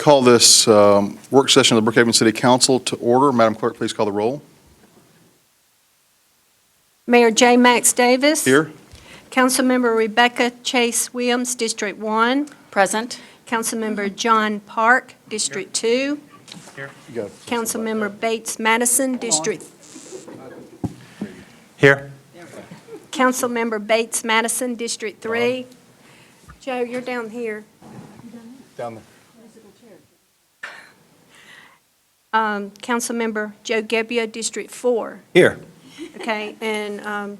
Call this work session of the Brookhaven City Council to order. Madam Clerk, please call the roll. Mayor J. Max Davis. Here. Councilmember Rebecca Chase Williams, District 1. Present. Councilmember John Park, District 2. Here. You got it. Councilmember Bates Madison, District. Here. Councilmember Bates Madison, District 3. Joe, you're down here. Down there. Councilmember Joe Gebbia, District 4. Here. Okay, and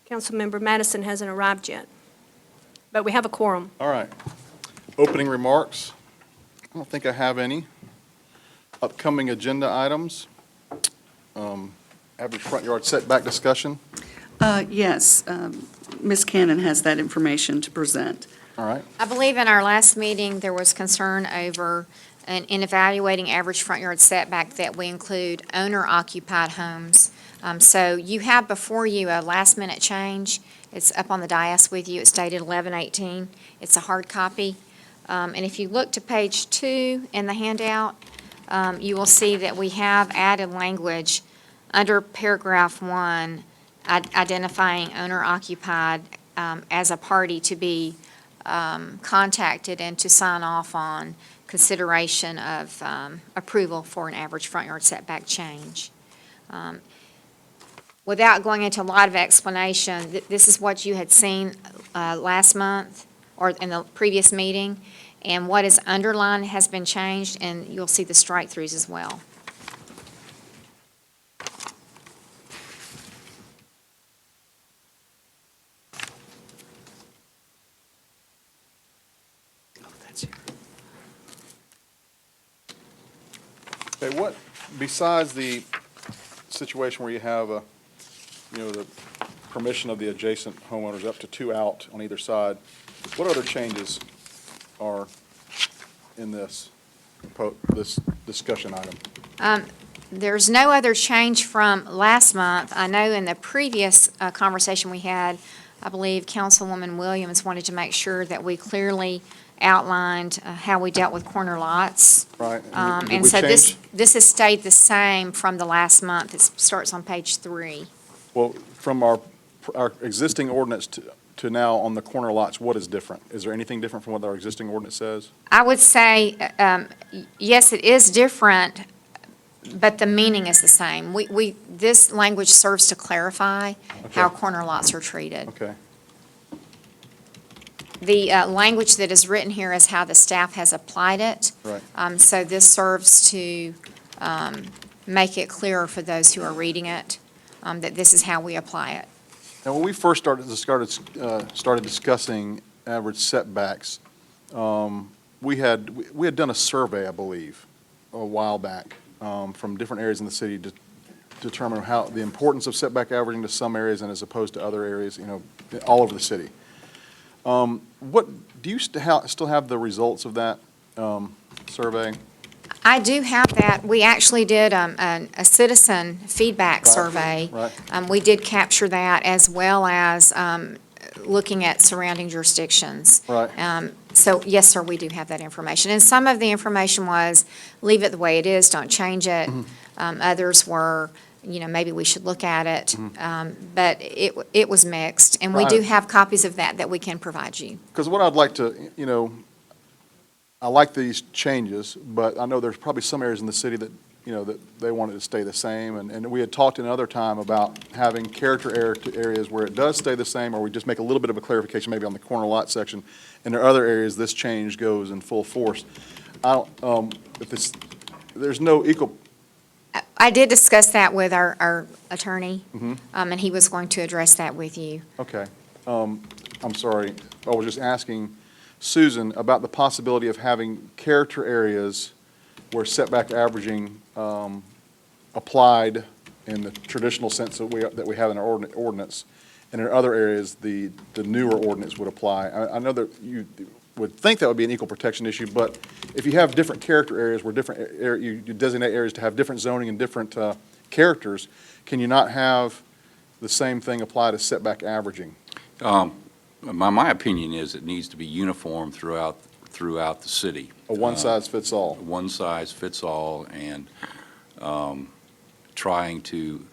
Councilmember Madison hasn't arrived yet. But we have a quorum. All right. Opening remarks. I don't think I have any. Upcoming agenda items. Average front yard setback discussion. Yes, Ms. Cannon has that information to present. All right. I believe in our last meeting, there was concern over, in evaluating average front yard setback, that we include owner-occupied homes. So you have before you a last-minute change. It's up on the dais with you. It's dated 11/18. It's a hard copy. And if you look to page 2 in the handout, you will see that we have added language under paragraph 1, identifying owner-occupied as a party to be contacted and to sign off on consideration of approval for an average front yard setback change. Without going into a lot of explanation, this is what you had seen last month or in the previous meeting, and what is underlined has been changed, and you'll see the strike-throughs as well. Okay, what, besides the situation where you have the permission of the adjacent homeowners up to 2 out on either side, what other changes are in this discussion item? There's no other change from last month. I know in the previous conversation we had, I believe Councilwoman Williams wanted to make sure that we clearly outlined how we dealt with corner lots. Right. Did And we so change? this has stayed the same from the last month. It starts on page 3. Well, from our existing ordinance to now on the corner lots, what is different? Is there anything different from what our existing ordinance says? I would say, yes, it is different, but the meaning is the same. This language serves to clarify how corner lots are treated. Okay. The language that is written here is how the staff has applied it. Right. So this serves to make it clearer for those who are reading it, that this is how we apply it. Now, when we first started discussing average setbacks, we had done a survey, I believe, a while back, from different areas in the city to determine how the importance of setback averaging to some areas and as opposed to other areas, all over the city. What do you still have the results of that survey? I do have that. We actually did a citizen feedback survey. Right. We did capture that as well as looking at surrounding jurisdictions. Right. So, yes, sir, we do have that information. And some of the information was, leave it the way it is, don't change it. Mm-hmm. Others were, maybe we should look at it. But it was mixed. And we do Right. have copies of that we can provide you. Because what I'd like to, I like these changes, but I know there's probably some areas in the city that, that they want it to stay the same. And we had talked another time about having character areas where it does stay the same, or we just make a little bit of a clarification maybe on the corner lot section. And there are other areas this change goes in full force. There's no equal. I did discuss that with our attorney, and he was going to address that with you. Okay. I'm sorry. I was just asking Susan about the possibility of having character areas where setback averaging applied in the traditional sense that we have in our ordinance, and in other areas the newer ordinance would apply. I know that you would think that would be an equal protection issue, but if you have different character areas where you designate areas to have different zoning and different characters, can you not have the same thing apply to setback averaging? My opinion is it needs to be uniform throughout throughout the city. A one-size-fits-all. One size fits all, and trying to,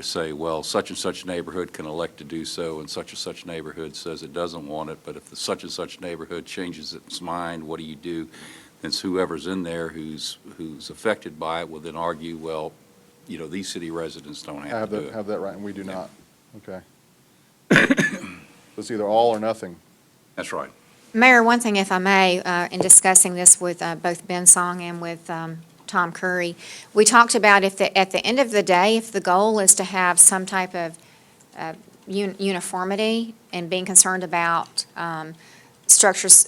say, well, such and such neighborhood can elect to do so, and such neighborhood says it doesn't want it, but if the such and such neighborhood changes its mind, what do you do? Then whoever's in there who's affected by it will then argue, well, these city residents don't have to do it. Have that right, and we do not. Okay. It's either all or nothing. That's right. Mayor, one thing, if I may, in discussing this with both Ben Song and with Tom Curry, we talked about at the end of the day, if the goal is to have some type of uniformity and being concerned about structures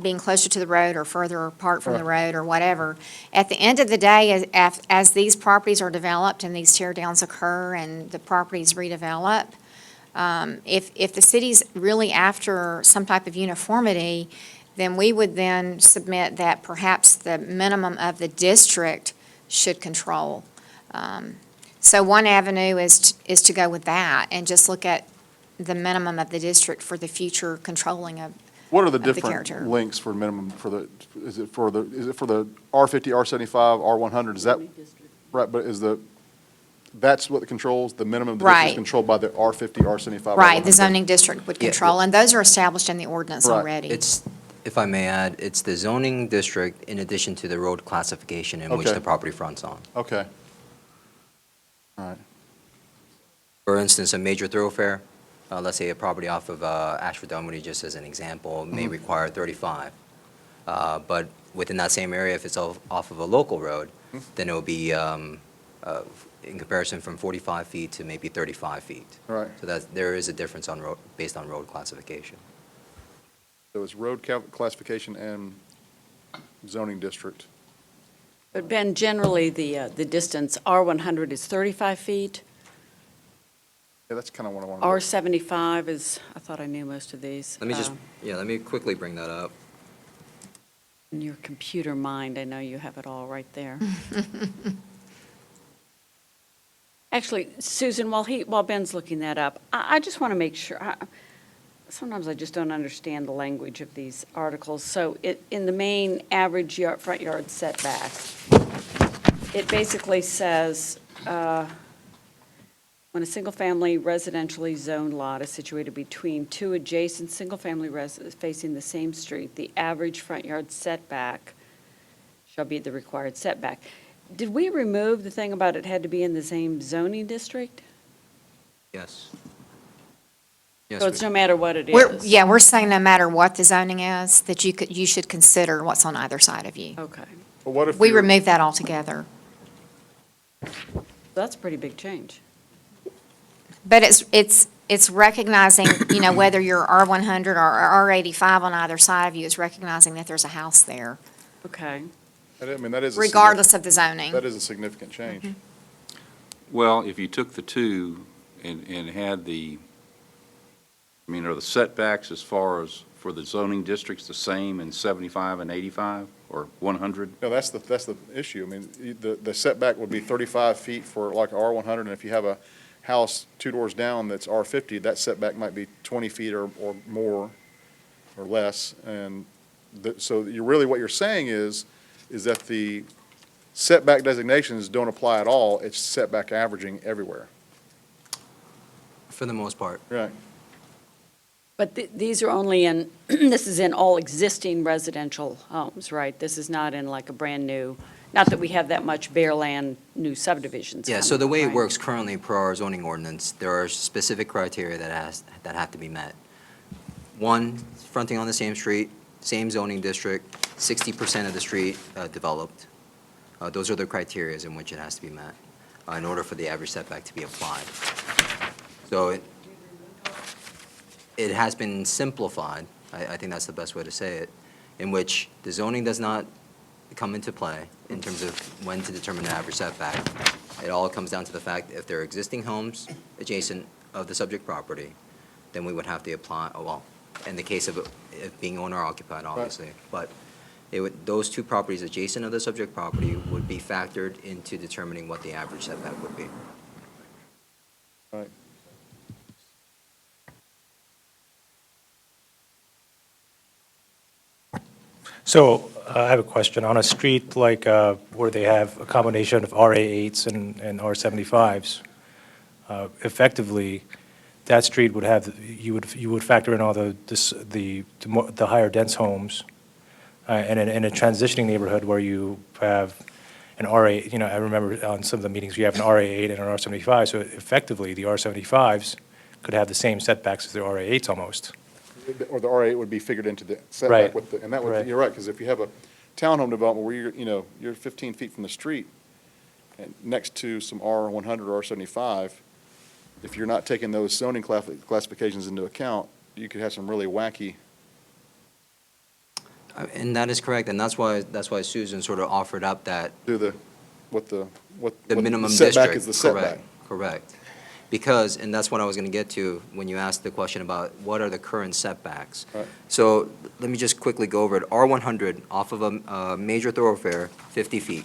being closer to the road or further apart from the road or whatever, at the end of the day, as these properties are developed and these tear downs occur and the properties redevelop, if the city's really after some type of uniformity, then we would then submit that perhaps the minimum of the district should control. So one avenue is to go with that and just look at the minimum of the district for the future controlling of. What are the Of the different character. links for minimum, is it for the R50, R75, R100? Is that, right, but that's what controls, the minimum of the district is Right. controlled by the R50, R75? Right, the R100? zoning district would Yeah, control, and those are established in the ordinance Right. already. It's, if I may add, it's the zoning district in addition to the road classification in which Okay. the property fronts on. Okay. All right. For instance, a major thoroughfare, let's say a property off of Ashford Dunwoody, just as an example, may require 35. But within that same area, if it's off of a local road, then it will be, in comparison, from 45 feet to maybe 35 feet. All right. So there is a difference on road, based on road classification. So it's road classification and zoning district. But Ben, generally, the distance, R100 is 35 feet, Yeah, that's kind of what I wanted to. R75 is, I thought I knew most of these. Let me just, let me quickly bring that up. In your computer mind, I know you have it all right there. Actually, Susan, while Ben's looking that up, I just want to make sure, sometimes I just don't understand the language of these articles. So in the main average front yard setback, it basically says, when a single-family residentially zoned lot is situated between two adjacent single-family residences facing the same street, the average front yard setback shall be the required setback. Did we remove the thing about it had to be in the same zoning district? Yes. Yes, So it's we- no matter what it We're, is? yeah, we're saying no matter what the zoning is, that you should consider what's on either side of you. Okay. But what if We you're- remove that altogether. That's a pretty big change. But it's recognizing, whether you're R100 or R85 on either side of you, is recognizing that there's a house there, Okay. I mean, that is. regardless of the zoning. That is a significant change. Well, if you took the two and had are the setbacks as far as for the zoning districts the same in 75 and 85 or 100? No, that's the issue. I mean, the setback would be 35 feet for like R100, and if you have a house two doors down that's R50, that setback might be 20 feet or more or less. And so what you're saying is that the setback designations don't apply at all. It's setback averaging everywhere. For the most part. Right. But these are only in, this is in all existing residential homes, right? This is not in like a brand-new, not that we have that much bare land, new subdivisions. Yeah, so the coming, way it right? works currently per our zoning ordinance, there are specific criteria that have to be met. One, fronting on the same street, same zoning district, 60% of the street developed. Those are the criterias in which it has to be met in order for the average setback to be applied. So it has been simplified, I think that's the best way to say it, in which the zoning does not come into play in terms of when to determine the average setback. It all comes down to the fact if there are existing homes adjacent of the subject property, then we would have to apply, in the case of it being owner occupied, obviously. But those two properties adjacent of the subject property would be factored into determining what the average setback would be. Right. So I have a question. On a street like where they have a combination of RA8s and R75s, effectively, that street would have, you would factor in all the higher dense homes. And in a transitioning neighborhood where you have an RA, I remember on some of the meetings, you have an RA8 and an R75. So effectively, the R75s could have the same setbacks as the RA8s almost. Or the R8 would be figured into the Right. setback with the, and that would, Right. you're right, because if you have a townhome development where you're 15 feet from the street and next to some R100 or R75, if you're not taking those zoning classifications into account, you could have some really wacky. And that is correct, and that's why Susan sort of offered up that The minimum setback district. is the setback. Correct. Because, and that's what I was going to get to when you asked the question about what are the current setbacks. Right. So let me just quickly go over it. R100 off of a major thoroughfare, 50 feet.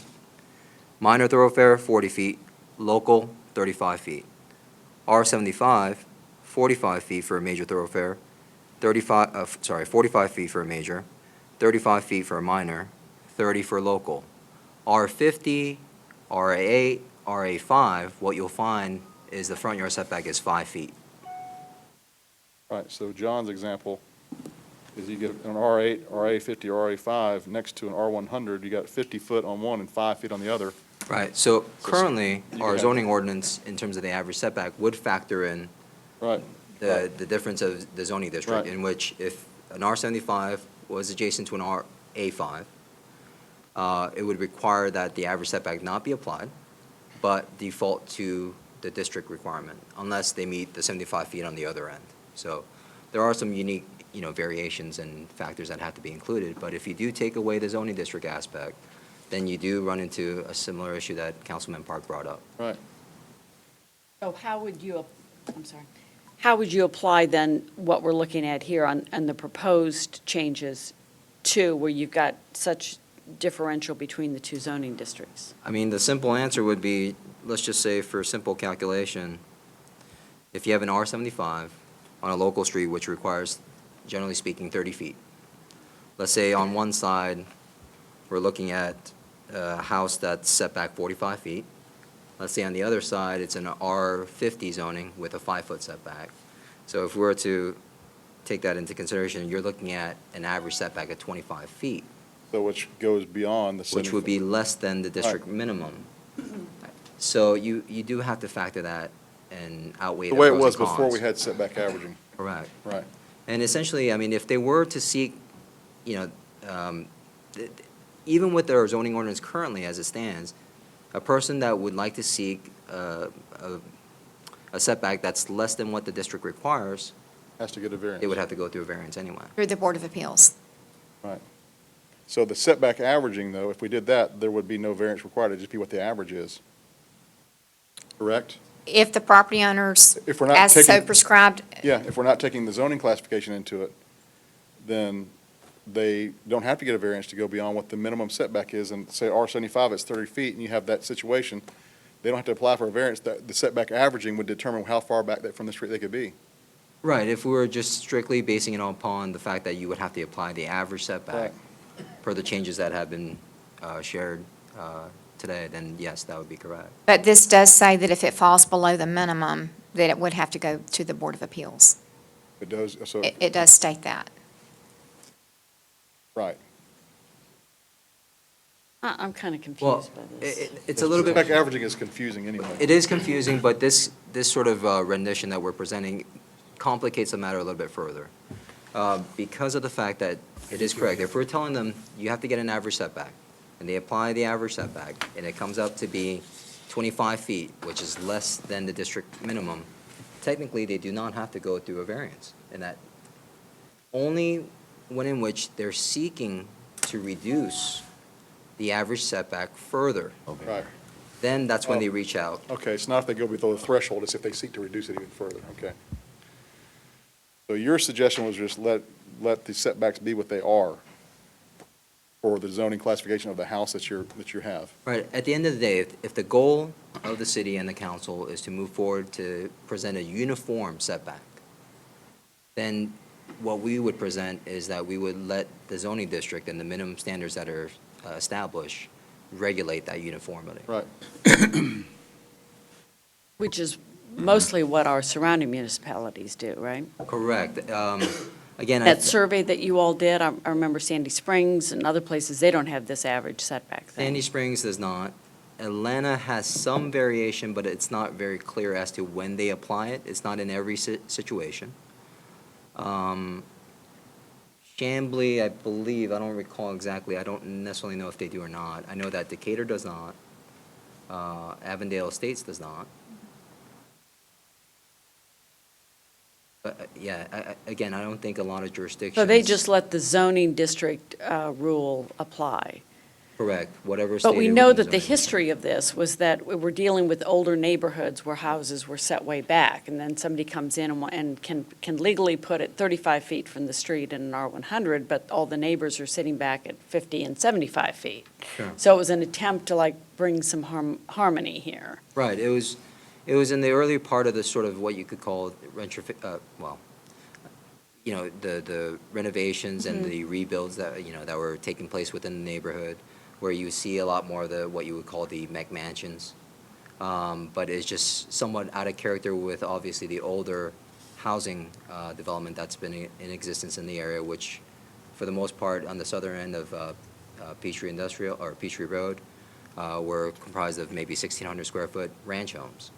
Minor thoroughfare, 40 feet. Local, 35 feet. R75, 45 feet for a major thoroughfare, 45 feet for a major, 35 feet for a minor, 30 for local. R50, RA8, RA5, what you'll find is the front yard setback is 5 feet. Right, so John's example is you get an R8, RA50, or RA5 next to an R100, you got 50 foot on one and 5 feet on the other. Right, so currently, you our have- zoning ordinance, in terms of the average setback, would factor in Right, the difference of the zoning district, Right. in which if an R75 was adjacent to an RA5, it would require that the average setback not be applied, but default to the district requirement, unless they meet the 75 feet on the other end. So there are some unique, variations and factors that have to be included, but if you do take away the zoning district aspect, then you do run into a similar issue that Councilman Park brought up. right. So how would you, I'm sorry, how would you apply then what we're looking at here on the proposed changes to where you've got such differential between the two zoning districts? I mean, the simple answer would be, let's just say for simple calculation, if you have an R75 on a local street, which requires, generally speaking, 30 feet. Let's say on one side, we're looking at a house that's set back 45 feet. Let's say on the other side, it's an R50 zoning with a 5-foot setback. So if we were to take that into consideration, you're looking at an average setback of 25 feet, So which goes beyond the. which would be 75. less than the district minimum. So you do have to factor that and outweigh The the way it pros was and cons. before we had setback averaging, Correct. right. And essentially, I mean, if they were to seek, even with their zoning ordinance currently as it stands, a person that would like to seek a setback that's less than what the district requires, Has to get a variance. they would have to go through a variance anyway. Through the Board of Appeals. So the setback averaging, though, if we did that, there would be no variance required, it'd just be what the average is. Correct? If the property owners, If we're not as so taking, prescribed, yeah, if we're not taking the zoning classification into it, then they don't have to get a variance to go beyond what the minimum setback is, and say R75, it's 30 feet, and you have that situation, they don't have to apply for a variance, the setback averaging would determine how far back from the street they could be. Right, if we were just strictly basing it upon the fact that you would have to apply the average setback per the changes that have been shared today, then yes, that would be correct. but this does say that if it falls below the minimum, that it would have to go to the Board of Appeals. It does, so, It does state that. right. I'm kind of Well, confused by this. it's a little bit. Setback averaging is confusing anyway. It is confusing, but this sort of rendition that we're presenting complicates the matter a little bit further. Because of the fact that it is correct, if we're telling them you have to get an average setback, and they apply the average setback, and it comes up to be 25 feet, which is less than the district minimum, technically, they do not have to go through a variance. And that only when in which they're seeking to reduce the average setback further, Right. then that's when they reach out. Okay, it's not if they go below the threshold, it's if they seek to reduce it even further, okay. So your suggestion was just let the setbacks be what they are for the zoning classification of the house that you have. Right, at the end of the day, if the goal of the city and the council is to move forward to present a uniform setback, then what we would present is that we would let the zoning district and the minimum standards that are established regulate that uniformity. Right. Which is mostly what our surrounding municipalities do, right? Correct. Again, That survey that you all did, I remember Sandy Springs and other places, they don't have this average setback thing. Sandy Springs does not. Atlanta has some variation, but it's not very clear as to when they apply it. It's not in every situation. Chambly, I believe, I don't recall exactly, I don't necessarily know if they do or not. I know that Decatur does not. Avondale Estates does not. But, again, I don't think a lot of jurisdictions. So they just let the zoning district rule apply. Correct, whatever But stated we know within that the zoning. history of this was that we were dealing with older neighborhoods where houses were set way back, and then somebody comes in and can legally put it 35 feet from the street in an R100, but all the neighbors are sitting back at 50 and 75 feet. Sure. So it was an attempt to like bring some harmony here. Right, it was in the early part of the sort of what you could call the renovations and the rebuilds that, that were taking place within the neighborhood, where you see a lot more of what you would call the McMansions. But it's just somewhat out of character with obviously the older housing development that's been in existence in the area, which for the most part on the southern end of Peachtree Road were comprised of maybe 1,600 square foot ranch homes.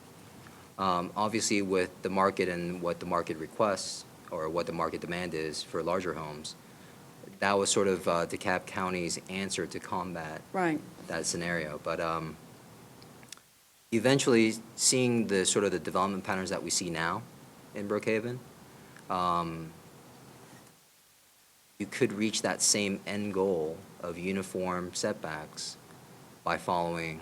Obviously with the market and what the market requests or what the market demand is for larger homes, that was sort of DeKalb County's answer to combat Right. that scenario. But eventually, seeing the sort of the development patterns that we see now in Brookhaven, you could reach that same end goal of uniform setbacks by following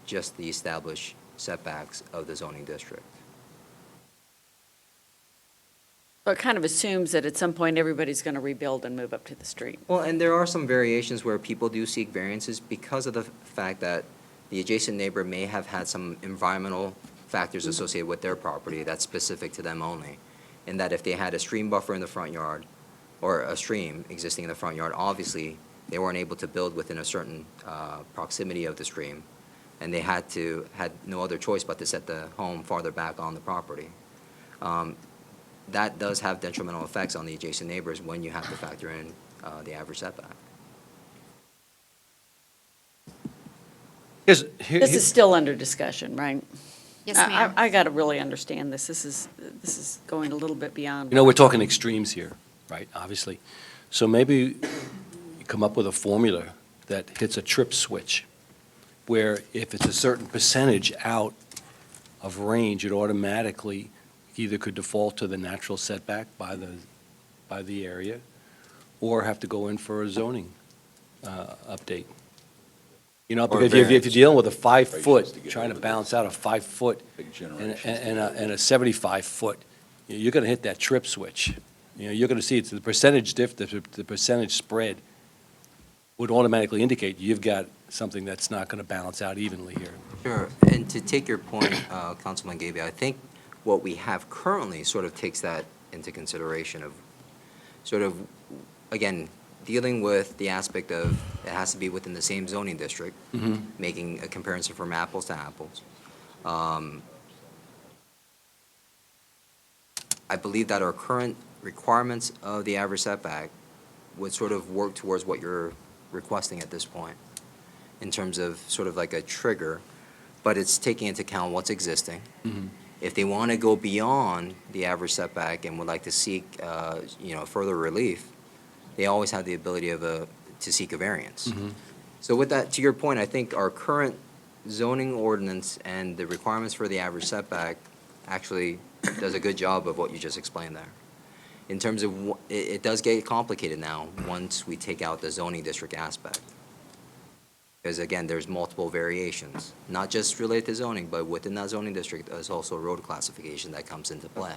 just the established setbacks of the zoning district. But it kind of assumes that at some point, everybody's going to rebuild and move up to the street. Well, and there are some variations where people do seek variances because of the fact that the adjacent neighbor may have had some environmental factors associated with their property that's specific to them only. And that if they had a stream buffer in the front yard, or a stream existing in the front yard, obviously, they weren't able to build within a certain proximity of the stream. And they had no other choice but to set the home farther back on the property. That does have detrimental effects on the adjacent neighbors when you have to factor in the average setback. This is still under discussion, right? Yes, ma'am. I got to really understand this. This is going a little bit beyond. You know, we're talking extremes here, right, obviously. So maybe you come up with a formula that hits a trip switch, where if it's a certain percentage out of range, it automatically either could default to the natural setback by the area, or have to go in for a zoning update. You know, Or because if you're variance. dealing with a Variations to 5-foot, get trying to over balance out a 5-foot Big and generations. and a 75-foot, you're going to hit that trip switch. You know, you're going to see it's the percentage the percentage spread would automatically indicate you've got something that's not going to balance out evenly here. Sure, and to take your point, Councilman Gaby, I think what we have currently sort of takes that into consideration of sort of, again, dealing with the aspect of it has to be within the same zoning district, making a comparison from apples to apples. I believe that our current requirements of the average setback would sort of work towards what you're requesting at this point, in terms of sort of like a trigger, but it's taking into account what's existing. If they want to go beyond the average setback and would like to seek, further relief, they always have the ability to seek a variance. So with that, to your point, I think our current zoning ordinance and the requirements for the average setback actually does a good job of what you just explained there. In terms of, it does get complicated now once we take out the zoning district aspect. Because again, there's multiple variations, not just related to zoning, but within that zoning district, there's also road classification that comes into play.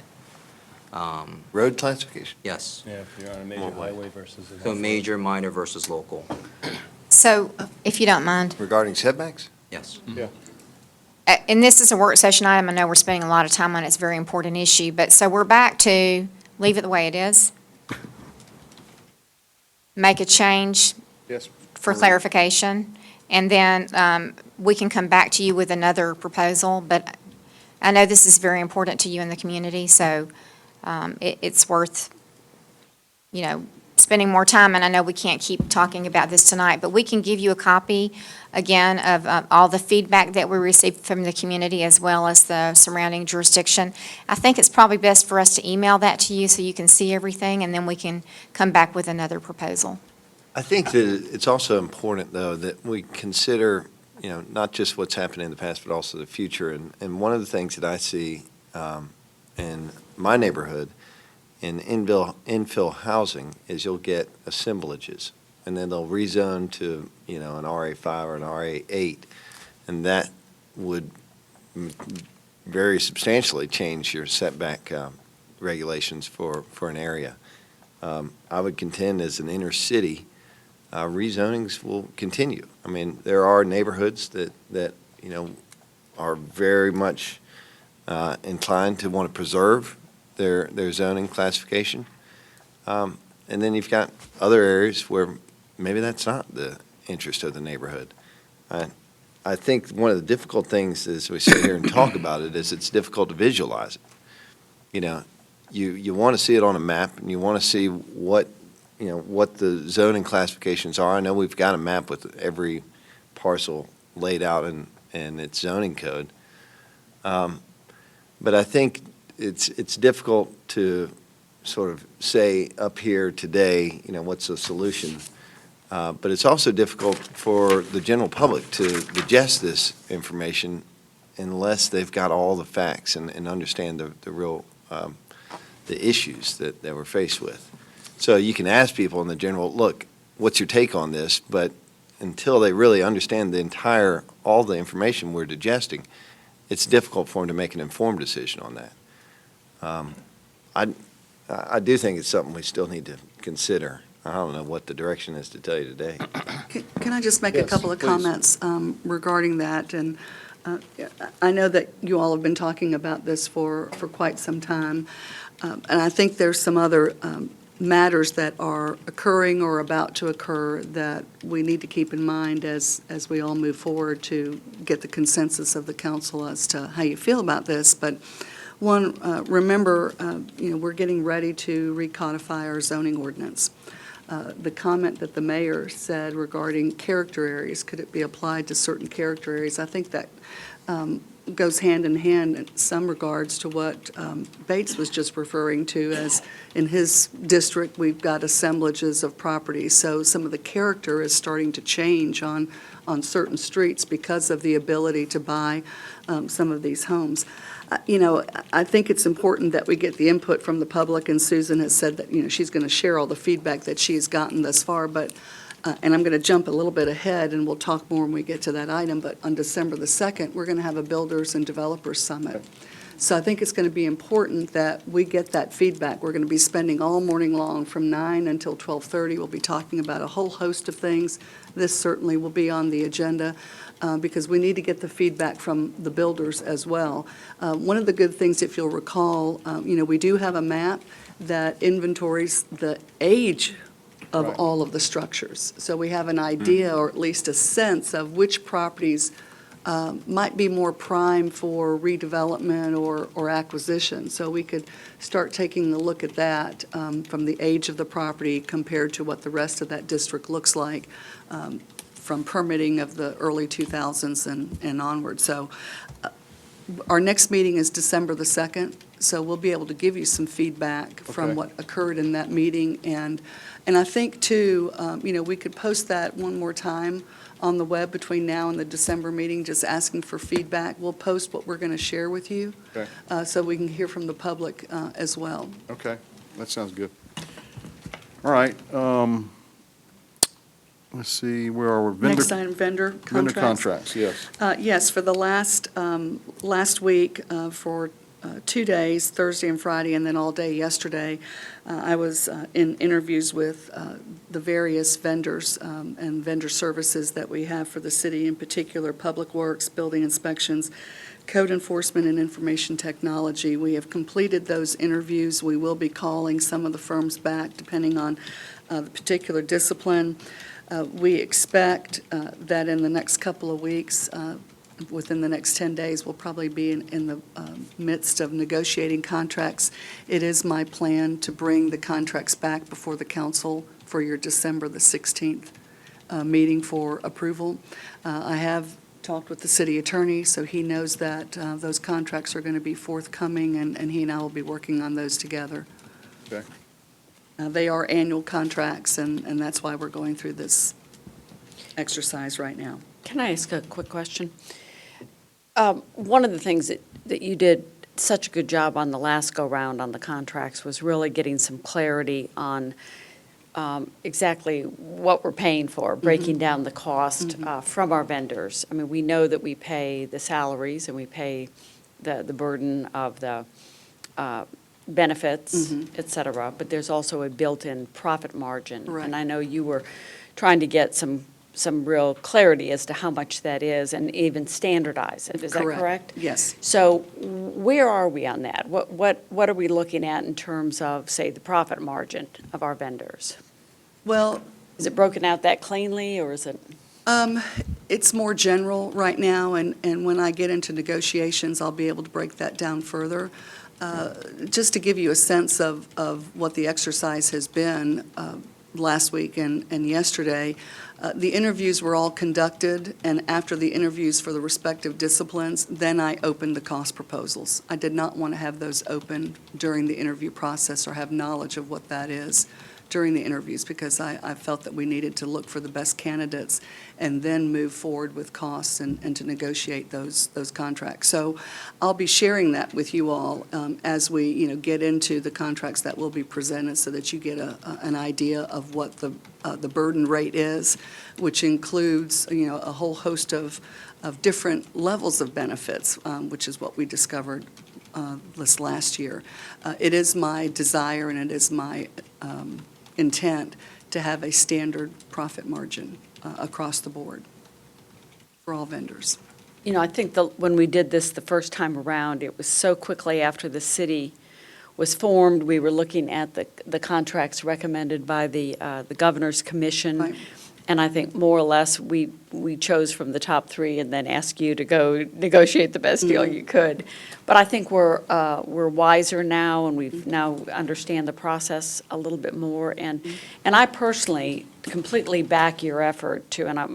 Road classification? Yes, Yeah, if you're on a major highway versus a. so major, minor versus local, So, if you don't mind, Regarding setbacks? yes. and this is a work session item, I know we're spending a lot of time on it, it's a very important issue, but so we're back to leave it the way it is? make a change Yes. for clarification, and then we can come back to you with another proposal, but I know this is very important to you in the community, so it's worth, spending more time, and I know we can't keep talking about this tonight, but we can give you a copy, again, of all the feedback that we received from the community as well as the surrounding jurisdiction. I think it's probably best for us to email that to you so you can see everything, and then we can come back with another proposal. I think that it's also important, though, that we consider, not just what's happened in the past, but also the future. And one of the things that I see in my neighborhood in infill housing is you'll get assemblages, and then they'll rezone to, an RA5 or an RA8, and that would very substantially change your setback regulations for an area. I would contend as an inner city, rezonings will continue. I mean, there are neighborhoods that are very much inclined to want to preserve their zoning classification. And then you've got other areas where maybe that's not the interest of the neighborhood. I think one of the difficult things as we sit here and talk about it is it's difficult to visualize it. You want to see it on a map, and you want to see what the zoning classifications are. I know we've got a map with every parcel laid out in its zoning code. But I think it's difficult to sort of say up here today, what's the solution? But it's also difficult for the general public to digest this information unless they've got all the facts and understand the real, the issues that we're faced with. So you can ask people in the general, look, what's your take on this? But until they really understand all the information we're digesting, it's difficult for them to make an informed decision on that. I do think it's something we still need to consider. I don't know what the direction is to tell you today. Can I just make a Yes, couple of please. comments regarding that? And I know that you all have been talking about this for quite some time, and I think there's some other matters that are occurring or about to occur that we need to keep in mind as we all move forward to get the consensus of the council as to how you feel about this. But one, remember, we're getting ready to recodify our zoning ordinance. The comment that the mayor said regarding character areas, could it be applied to certain character areas? I think that goes hand in hand in some regards to what Bates was just referring to, as in his district, we've got assemblages of properties. So some of the character is starting to change on certain streets because of the ability to buy some of these homes. I think it's important that we get the input from the public, and Susan has said that, she's going to share all the feedback that she's gotten thus far, but and I'm going to jump a little bit ahead, and we'll talk more when we get to that item, but on December the 2nd, we're going to have a Builders and Developers Summit. So I think it's going to be important that we get that feedback. We're going to be spending all morning long from 9 until 12:30. We'll be talking about a whole host of things. This certainly will be on the agenda because we need to get the feedback from the builders as well. One of the good things, if you'll recall, we do have a map that inventories the age of Right. all of the structures. So we have an idea, or at least a sense, of which properties might be more prime for redevelopment or acquisition. So we could start taking a look at that from the age of the property compared to what the rest of that district looks like from permitting of the early 2000s and onward. So our next meeting is December the 2nd, so we'll be able to give you some feedback from Okay. what occurred in that meeting. And I think, too, we could post that one more time on the web between now and the December meeting, just asking for feedback. We'll post what we're going to share with you Okay. so we can hear from the public as well. Okay, that sounds good. All right, let's see, where are we? Next item, vendor contracts. Vendor contracts, yes. Yes, for the last week for 2 days, Thursday and Friday, and then all day yesterday. I was in interviews with the various vendors and vendor services that we have for the city, in particular, Public Works, Building Inspections, Code Enforcement, and Information Technology. We have completed those interviews. We will be calling some of the firms back, depending on the particular discipline. We expect that in the next couple of weeks, within the next 10 days, we'll probably be in the midst of negotiating contracts. It is my plan to bring the contracts back before the council for your December the 16th meeting for approval. I have talked with the city attorney, so he knows that those contracts are going to be forthcoming, and he and I will be working on those together. Okay. They are annual contracts, and that's why we're going through this exercise right now. Can I ask a quick question? One of the things that you did such a good job on the last go-round on the contracts was really getting some clarity on exactly what we're paying for, breaking down the cost from our vendors. I mean, we know that we pay the salaries and we pay the burden of the benefits, et cetera, but there's also a built-in profit margin. Right. And I know you were trying to get some real clarity as to how much that is and even standardize it. Is that correct? Yes. So where are we on that? What are we looking at in terms of, say, the profit margin of our vendors? Well, Is it broken out that cleanly, or is it? it's more general right now, and when I get into negotiations, I'll be able to break that down further. Just to give you a sense of what the exercise has been last week and yesterday, the interviews were all conducted, and after the interviews for the respective disciplines, then I opened the cost proposals. I did not want to have those open during the interview process or have knowledge of what that is during the interviews, because I felt that we needed to look for the best candidates and then move forward with costs and to negotiate those contracts. So I'll be sharing that with you all as we, get into the contracts that will be presented, so that you get an idea of what the burden rate is, which includes, a whole host of different levels of benefits, which is what we discovered this last year. It is my desire and it is my intent to have a standard profit margin across the board for all vendors. I think when we did this the first time around, it was so quickly after the city was formed. We were looking at the contracts recommended by the Governor's Commission. Right. And I think more or less, we chose from the top three and then asked you to go negotiate the best deal you could. But I think we're wiser now, and we've now understand the process a little bit more. And I personally completely back your effort to, and I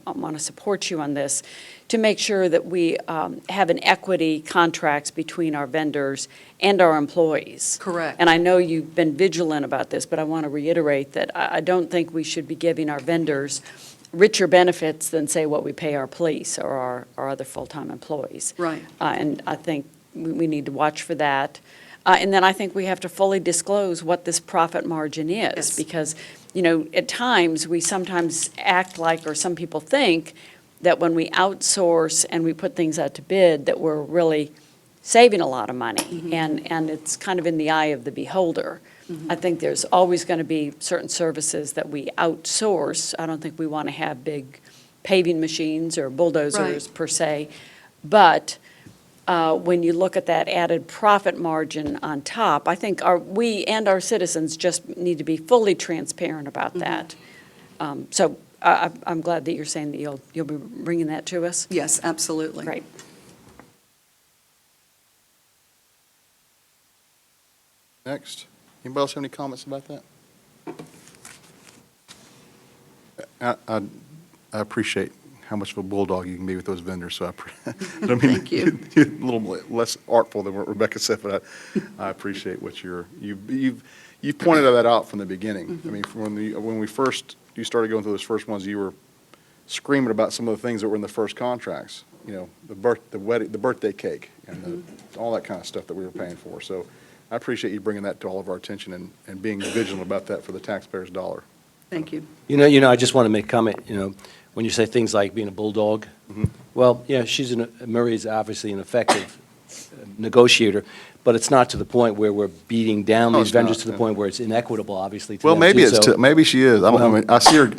want to support you on this, to make sure that we have an equity contracts between our vendors and our employees. Correct. And I know you've been vigilant about this, but I want to reiterate that I don't think we should be giving our vendors richer benefits than, say, what we pay our police or our other full-time employees. Right. And I think we need to watch for that. And then I think we have to fully disclose what this profit margin is. Yes. Because, at times, we sometimes act like, or some people think, that when we outsource and we put things out to bid, that we're really saving a lot of money. And it's kind of in the eye of the beholder. I think there's always going to be certain services that we outsource. I don't think we want to have big paving machines or bulldozers per se. But when you look at that added profit margin on top, I think we and our citizens just need to be fully transparent about that. So I'm glad that you're saying that you'll be bringing that to us. Yes, absolutely. Great. Next. Anybody else have any comments about that? I appreciate how much of a bulldog you can be with those vendors, so I don't mean Thank you. you're a little less artful than what Rebecca said, but I appreciate what you've pointed that out from the beginning. I mean, when you started going through those first ones, you were screaming about some of the things that were in the first contracts, the birthday cake, and all that kind of stuff that we were paying for. So I appreciate you bringing that to all of our attention and being vigilant about that for the taxpayer's dollar. Thank you. I just want to make a comment, when you say things like being a bulldog, well, yeah, Murray is obviously an effective negotiator, but it's not to the point where we're beating down No, these it's vendors not, to the yeah. point where it's inequitable, obviously, to Well, them, maybe too, so- maybe she is. I don't know. I mean,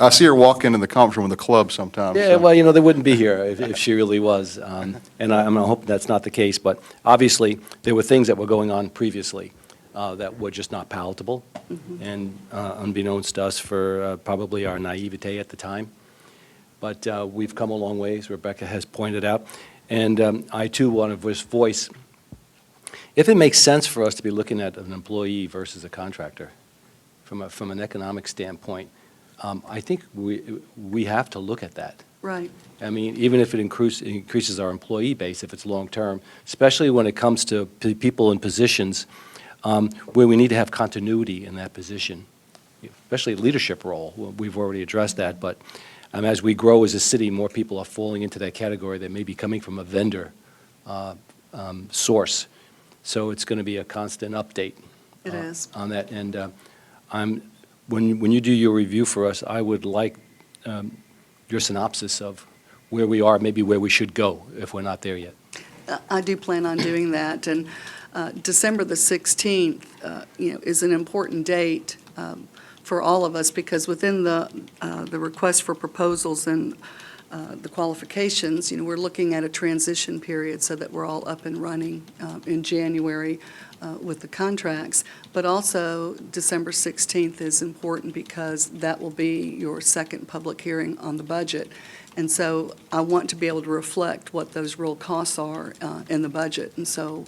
I see her walk into the conference room with the club sometimes. Yeah, so. well, they wouldn't be here if she really was. And I'm hoping that's not the case. But obviously, there were things that were going on previously that were just not palatable, and unbeknownst to us for probably our naivete at the time. But we've come a long way, as Rebecca has pointed out. And I, too, want to voice, if it makes sense for us to be looking at an employee versus a contractor from an economic standpoint, I think we have to look at that. Right. I mean, even if it increases our employee base, if it's long-term, especially when it comes to people in positions where we need to have continuity in that position, especially leadership role. Well, we've already addressed that, but as we grow as a city, more people are falling into that category that may be coming from a vendor source. So it's going to be a constant update. It is. On that. And when you do your review for us, I would like your synopsis of where we are, maybe where we should go if we're not there yet. I do plan on doing that, and December the 16th, is an important date for all of us, because within the request for proposals and the qualifications, we're looking at a transition period so that we're all up and running in January with the contracts. But also, December 16th is important because that will be your second public hearing on the budget. And so I want to be able to reflect what those real costs are in the budget. And so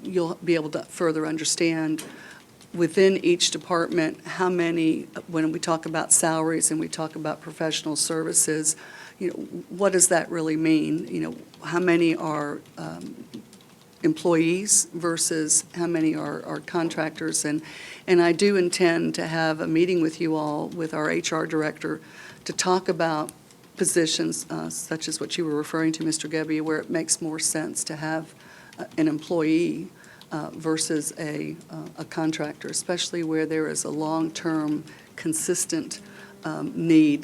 you'll be able to further understand within each department how many, when we talk about salaries and we talk about professional services, what does that really mean? How many are employees versus how many are contractors? And I do intend to have a meeting with you all, with our HR director, to talk about positions such as what you were referring to, Mr. Gebbia, where it makes more sense to have an employee versus a contractor, especially where there is a long-term, consistent need,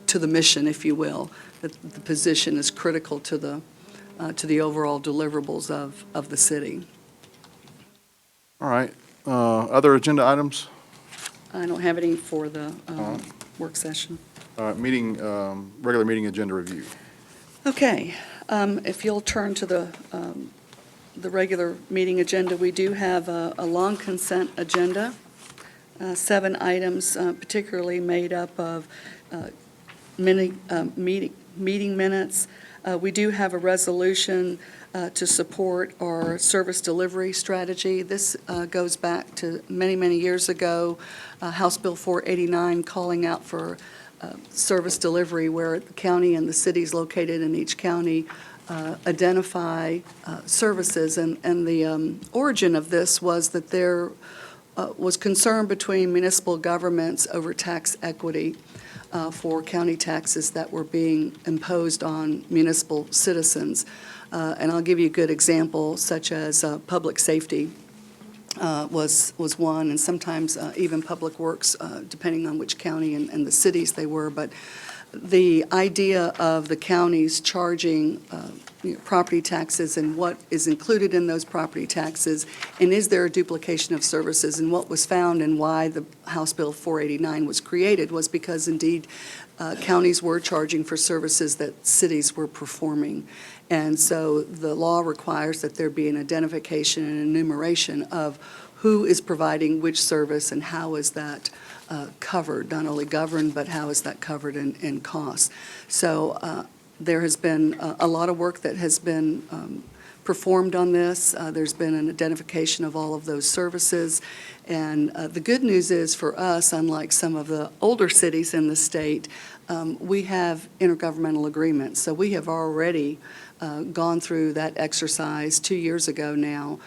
to the mission, if you will, that the position is critical to the overall deliverables of the city. All right. Other agenda items? I don't have any for the right. work session. Regular meeting agenda review. Okay, if you'll turn to the regular meeting agenda, we do have a long consent agenda, 7 items, particularly made up of meeting minutes. We do have a resolution to support our service delivery strategy. This goes back to many, many years ago, House Bill 489 calling out for service delivery, where the county and the cities located in each county identify services. And the origin of this was that there was concern between municipal governments over tax equity for county taxes that were being imposed on municipal citizens. And I'll give you a good example, such as public safety was one, and sometimes even public works, depending on which county and the cities they were. But the idea of the counties charging property taxes and what is included in those property taxes, and is there a duplication of services, and what was found and why the House Bill 489 was created was because indeed counties were charging for services that cities were performing. And so the law requires that there be an identification and enumeration of who is providing which service and how is that covered, not only governed, but how is that covered in costs. So there has been a lot of work that has been performed on this. There's been an identification of all of those services. And the good news is for us, unlike some of the older cities in the state, we have intergovernmental agreements. So we have already gone through that exercise 2 years ago now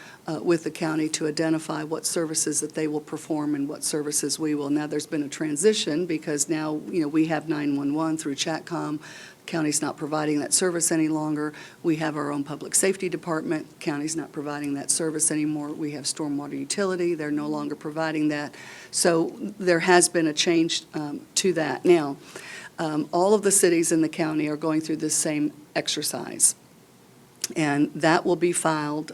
with the county to identify what services that they will perform and what services we will. Now, there's been a transition because now, we have 911 through Chatcom. County's not providing that service any longer. We have our own public safety department. County's not providing that service anymore. We have stormwater utility. They're no longer providing that. So there has been a change to that. Now, all of the cities in the county are going through this same exercise. And that will be filed,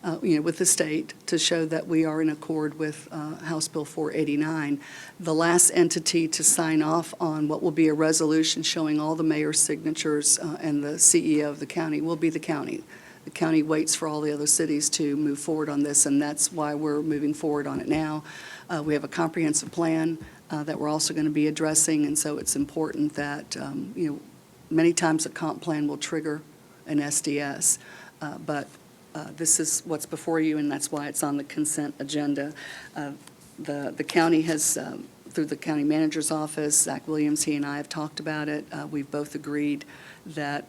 with the state to show that we are in accord with House Bill 489. The last entity to sign off on what will be a resolution showing all the mayor's signatures and the CEO of the county will be the county. The county waits for all the other cities to move forward on this, and that's why we're moving forward on it now. We have a comprehensive plan that we're also going to be addressing, and so it's important that, many times a comp plan will trigger an SDS, but this is what's before you, and that's why it's on the consent agenda. The county has, through the county manager's office, Zach Williams, he and I have talked about it. We've both agreed that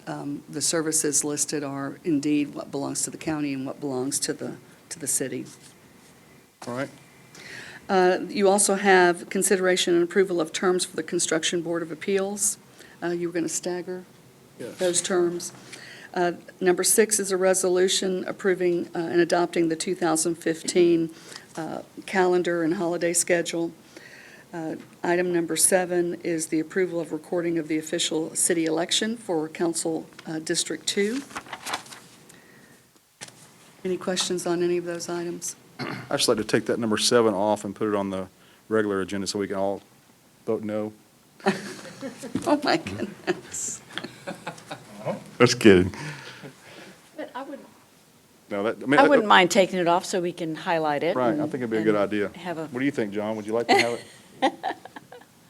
the services listed are indeed what belongs to the county and what belongs to the city. All right. You also have consideration and approval of terms for the Construction Board of Appeals. You were going to stagger Yes. those terms. Number 6 is a resolution approving and adopting the 2015 calendar and holiday schedule. Item number 7 is the approval of recording of the official city election for Council District 2. Any questions on any of those items? I'd just like to take that number 7 off and put it on the regular agenda so we can all vote no. Oh, my goodness. Just kidding. But I wouldn't, No, that, I mean, I wouldn't mind taking it off so we can highlight it. Right, I and- think it'd be a good and idea. Have a, What do you think, John? Would you like to have it?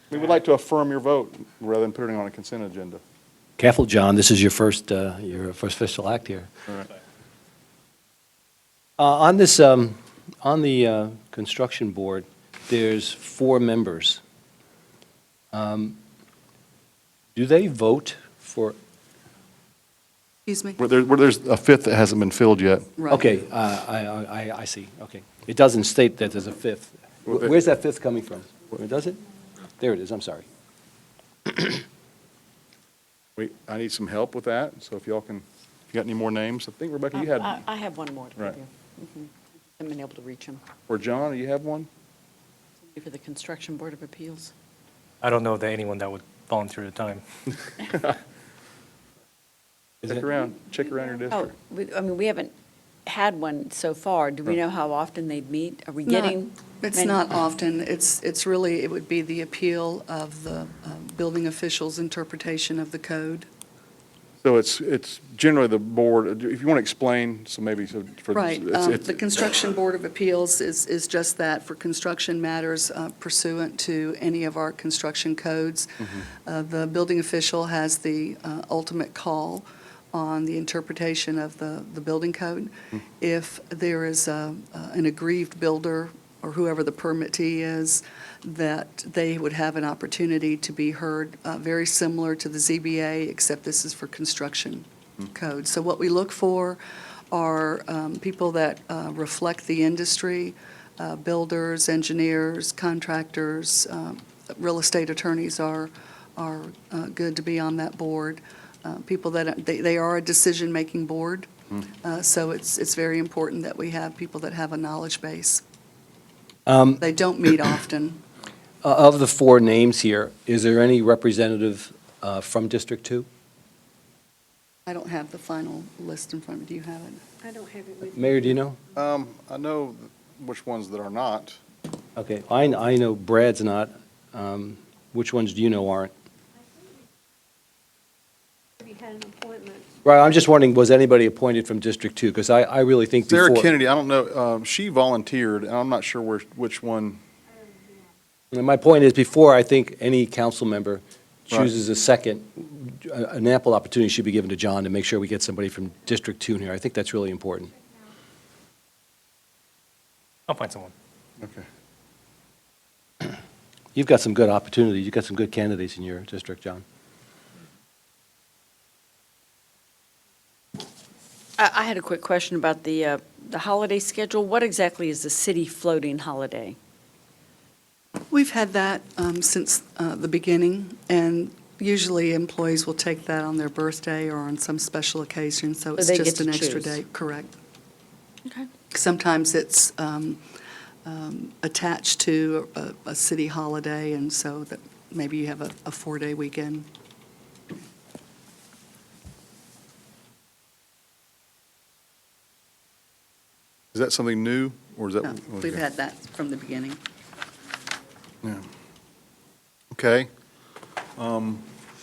We would like to affirm your vote rather than putting it on a consent agenda. Careful, John, this is your first official act here. All right. On this, on the construction board, there's 4 members. Do they vote for, Excuse me? Where there's a 5th that hasn't been filled yet. Right. okay, I see, okay. It doesn't state that there's a 5th. Well, the- Where's that 5th coming from? Does it? There it is, I'm sorry. I need some help with that, so if y'all can, if you got any more names? I think, Rebecca, you had, I have one more to Right. give you. Mhm. Haven't been able to reach him. or John, do you have one? For the Construction Board of Appeals. I don't know that anyone that would volunteer the time. Check around your Oh, district. we haven't had one so far. Do we know how often they'd meet? Are we getting? It's many- not often. It's really, it would be the appeal of the building official's interpretation of the code. So it's generally the board, if you want to explain, so maybe, so for. Right. it's- The Construction Board of Appeals is just that, for construction matters pursuant to any of our construction codes. The building official has the ultimate call on the interpretation of the building code. If there is an aggrieved builder, or whoever the permittee is, that they would have an opportunity to be heard, very similar to the ZBA, except this is for construction code. So what we look for are people that reflect the industry, builders, engineers, contractors, real estate attorneys are good to be on that board. People that, they are a decision-making board, so it's very important that we have people that have a knowledge base. They don't meet often. Of the 4 names here, is there any representative from District 2? I don't have the final list in front of me. Do you have it? I don't have it with me. Mayor, do you know? I know which ones that are not. Okay, I know Brad's not. Which ones do you know aren't? Have you had an appointment? Right, I'm just wondering, was anybody appointed from District 2? Because I really think before. Sarah Kennedy, I don't know, she volunteered, and I'm not sure which one. And my point is, before I think any council member chooses a second, an ample opportunity should be given to John to make sure we get somebody from District 2 in here. I think that's really important. I'll find someone. Okay. You've got some good opportunities, you've got some good candidates in your district, John. I had a quick question about the holiday schedule. What exactly is the city floating holiday? We've had that since the beginning, and usually employees will take that on their birthday or on some special occasion, so it's they get just to an extra choose. day. Correct. Okay. Sometimes it's attached to a city holiday, and so that maybe you have a 4-day weekend. that something new, or is that? No, we've okay. had that from the beginning. Okay.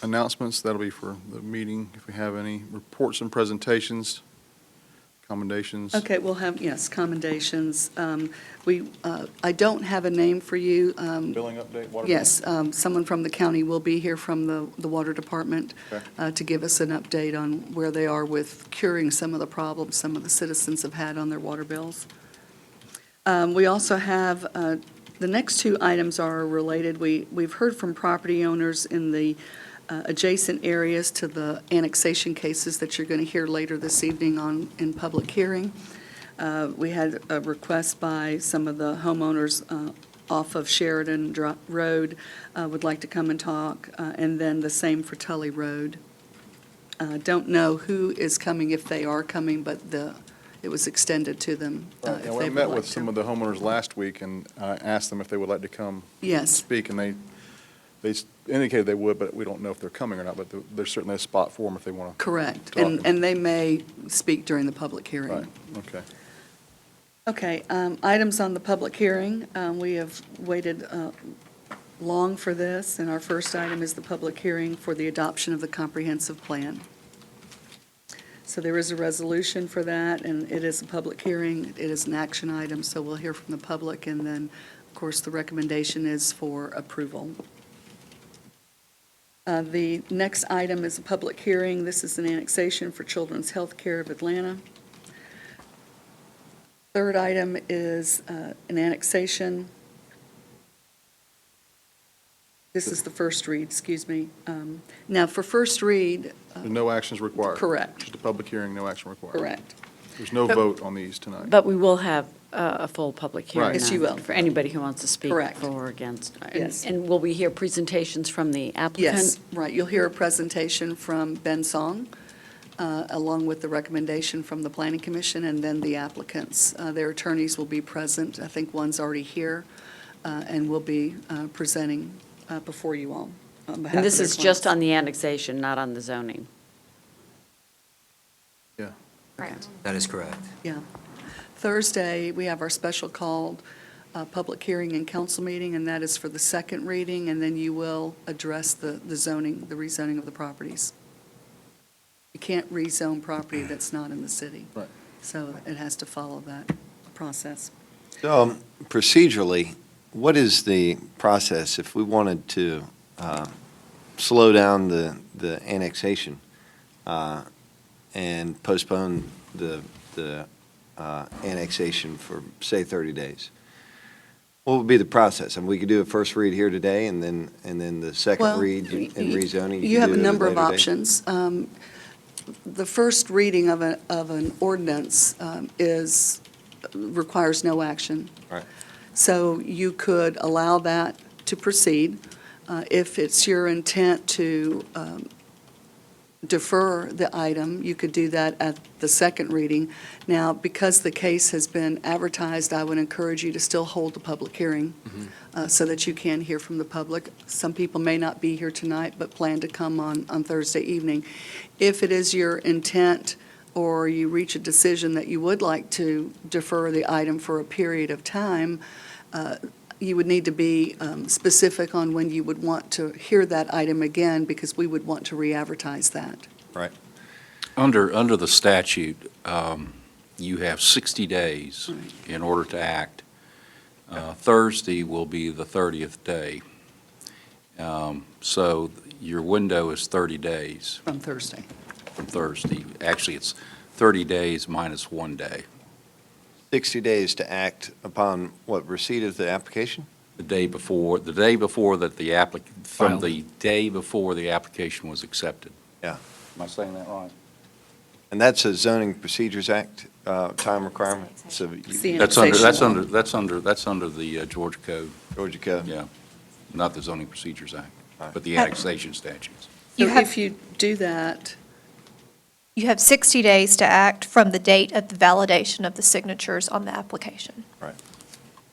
Announcements, that'll be for the meeting, if we have any. Reports and presentations, commendations. Okay, we'll have, yes, commendations. I don't have a name for you. Billing update, water. Yes, someone from the county will be here from the Water Department Okay. to give us an update on where they are with curing some of the problems some of the citizens have had on their water bills. We also have, the next two items are related. We've heard from property owners in the adjacent areas to the annexation cases that you're going to hear later this evening in public hearing. We had a request by some of the homeowners off of Sheridan Road, would like to come and talk, and then the same for Tully Road. Don't know who is coming, if they are coming, but it was extended to them. Right, if and they we would met like with to. some of the homeowners last week and asked them if they would like to come Yes, speak, and they indicated they would, but we don't know if they're coming or not, but there's certainly a spot for them if they want to. correct. Talk. And they may speak during the public hearing. Right, okay. Okay, items on the public hearing. We have waited long for this, and our first item is the public hearing for the adoption of the comprehensive plan. So there is a resolution for that, and it is a public hearing. It is an action item, so we'll hear from the public, and then, of course, the recommendation is for approval. The next item is a public hearing. This is an annexation for Children's Health Care of Atlanta. Third item is an annexation. This is the first read, excuse me. Now, for first read, No actions required. correct, Just a public hearing, no action required. correct. There's no vote on these tonight. But we will have a full public hearing. Right. Yes, you on- will. For anybody who wants to speak Correct. for or against. And- Yes. And will we hear presentations from the applicant? Yes, right. You'll hear a presentation from Ben Song, along with the recommendation from the Planning Commission, and then the applicants. Their attorneys will be present. I think one's already here, and will be presenting before you all on behalf And of this their is just clients. on the annexation, not on the zoning? Yeah. Correct. That is correct. Yeah. Thursday, we have our special called public hearing and council meeting, and that is for the second reading, and then you will address the zoning, the rezoning of the properties. You can't rezone property that's not in the city. Right. So it has to follow that process. So procedurally, what is the process if we wanted to slow down the annexation and postpone the annexation for, say, 30 days? What would be the process? And we could do a first read here today, and then the second Well, read and rezoning? You could have a do at number of later date? options. The first reading of an ordinance requires no action. Right. So you could allow that to proceed. If it's your intent to defer the item, you could do that at the second reading. Now, because the case has been advertised, I would encourage you to still hold the public hearing so that you can hear from the public. Some people may not be here tonight, but plan to come on Thursday evening. If it is your intent or you reach a decision that you would like to defer the item for a period of time, you would need to be specific on when you would want to hear that item again, because we would want to re-advertise that. Under the statute, you have 60 days Right. in order to act. Thursday will be the 30th day. So your window is 30 days From Thursday. from Thursday. Actually, it's 30 days minus 1 day. 60 days to act upon what, receipt of the application? The day before that from Filed. the day before the application was accepted. Yeah. Am I saying that right? And that's a zoning procedures act time requirement? So It's the you, That's under annexation. that's under the Georgia Code, Georgia Code? yeah, not the Zoning Procedures Act, Right. but the annexation statutes. So You have- if you do that, You have 60 days to act from the date of the validation of the signatures on the application.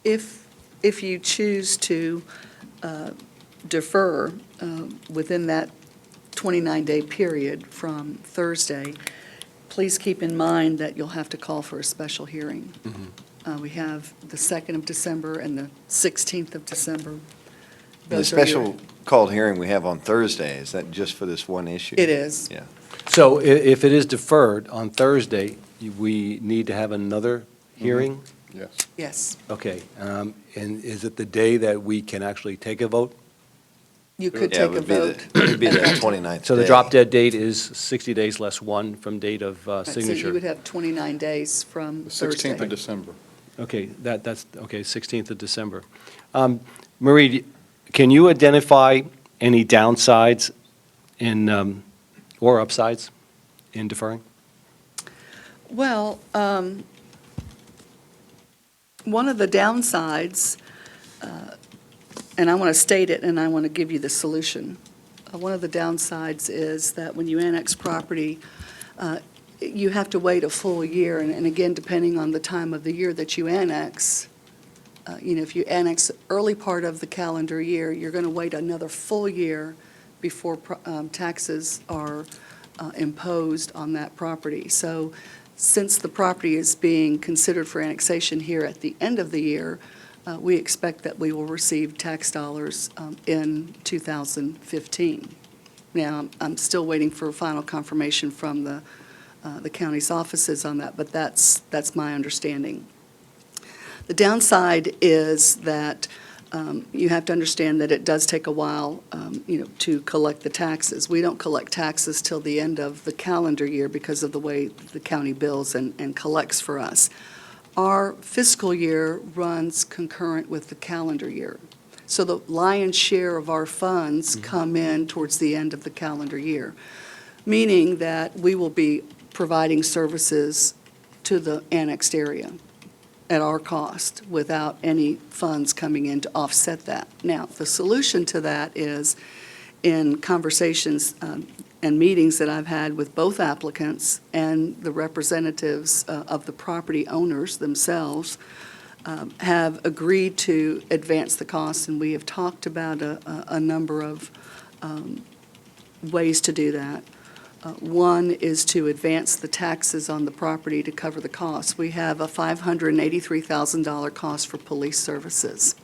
if you choose to defer within that 29-day period from Thursday, please keep in mind that you'll have to call for a special hearing. We have the 2nd of December and the 16th of December. The Those are your- special called hearing we have on Thursday, is that just for this one issue? It is. Yeah. So if it is deferred on Thursday, we need to have another hearing? Yes. Yes. Okay, and is it the day that we can actually take a vote? You could Yeah, it take a would be the- vote. It would be the at that time. 29th So the day. drop dead date is 60 days less one from date of Right, So you signature? would have 29 days from The Thursday. 16th of December. Okay, that's, okay, 16th of December. Marie, can you identify any downsides in, or upsides in deferring? Well, one of the downsides, and I want to state it and I want to give you the solution. One of the downsides is that when you annex property, you have to wait a full year. And again, depending on the time of the year that you annex, if you annex early part of the calendar year, you're going to wait another full year before taxes are imposed on that property. So since the property is being considered for annexation here at the end of the year, we expect that we will receive tax dollars in 2015. Now, I'm still waiting for final confirmation from the county's offices on that, but that's my understanding. The downside is that you have to understand that it does take a while, to collect the taxes. We don't collect taxes till the end of the calendar year because of the way the county bills and collects for us. Our fiscal year runs concurrent with the calendar year. So the lion's share of our funds come in towards the end of the calendar year, meaning that we will be providing services to the annexed area at our cost without any funds coming in to offset that. Now, the solution to that is in conversations and meetings that I've had with both applicants and the representatives of the property owners themselves, have agreed to advance the costs, and we have talked about a number of ways to do that. One is to advance the taxes on the property to cover the costs. We have a $583,000 cost for police services.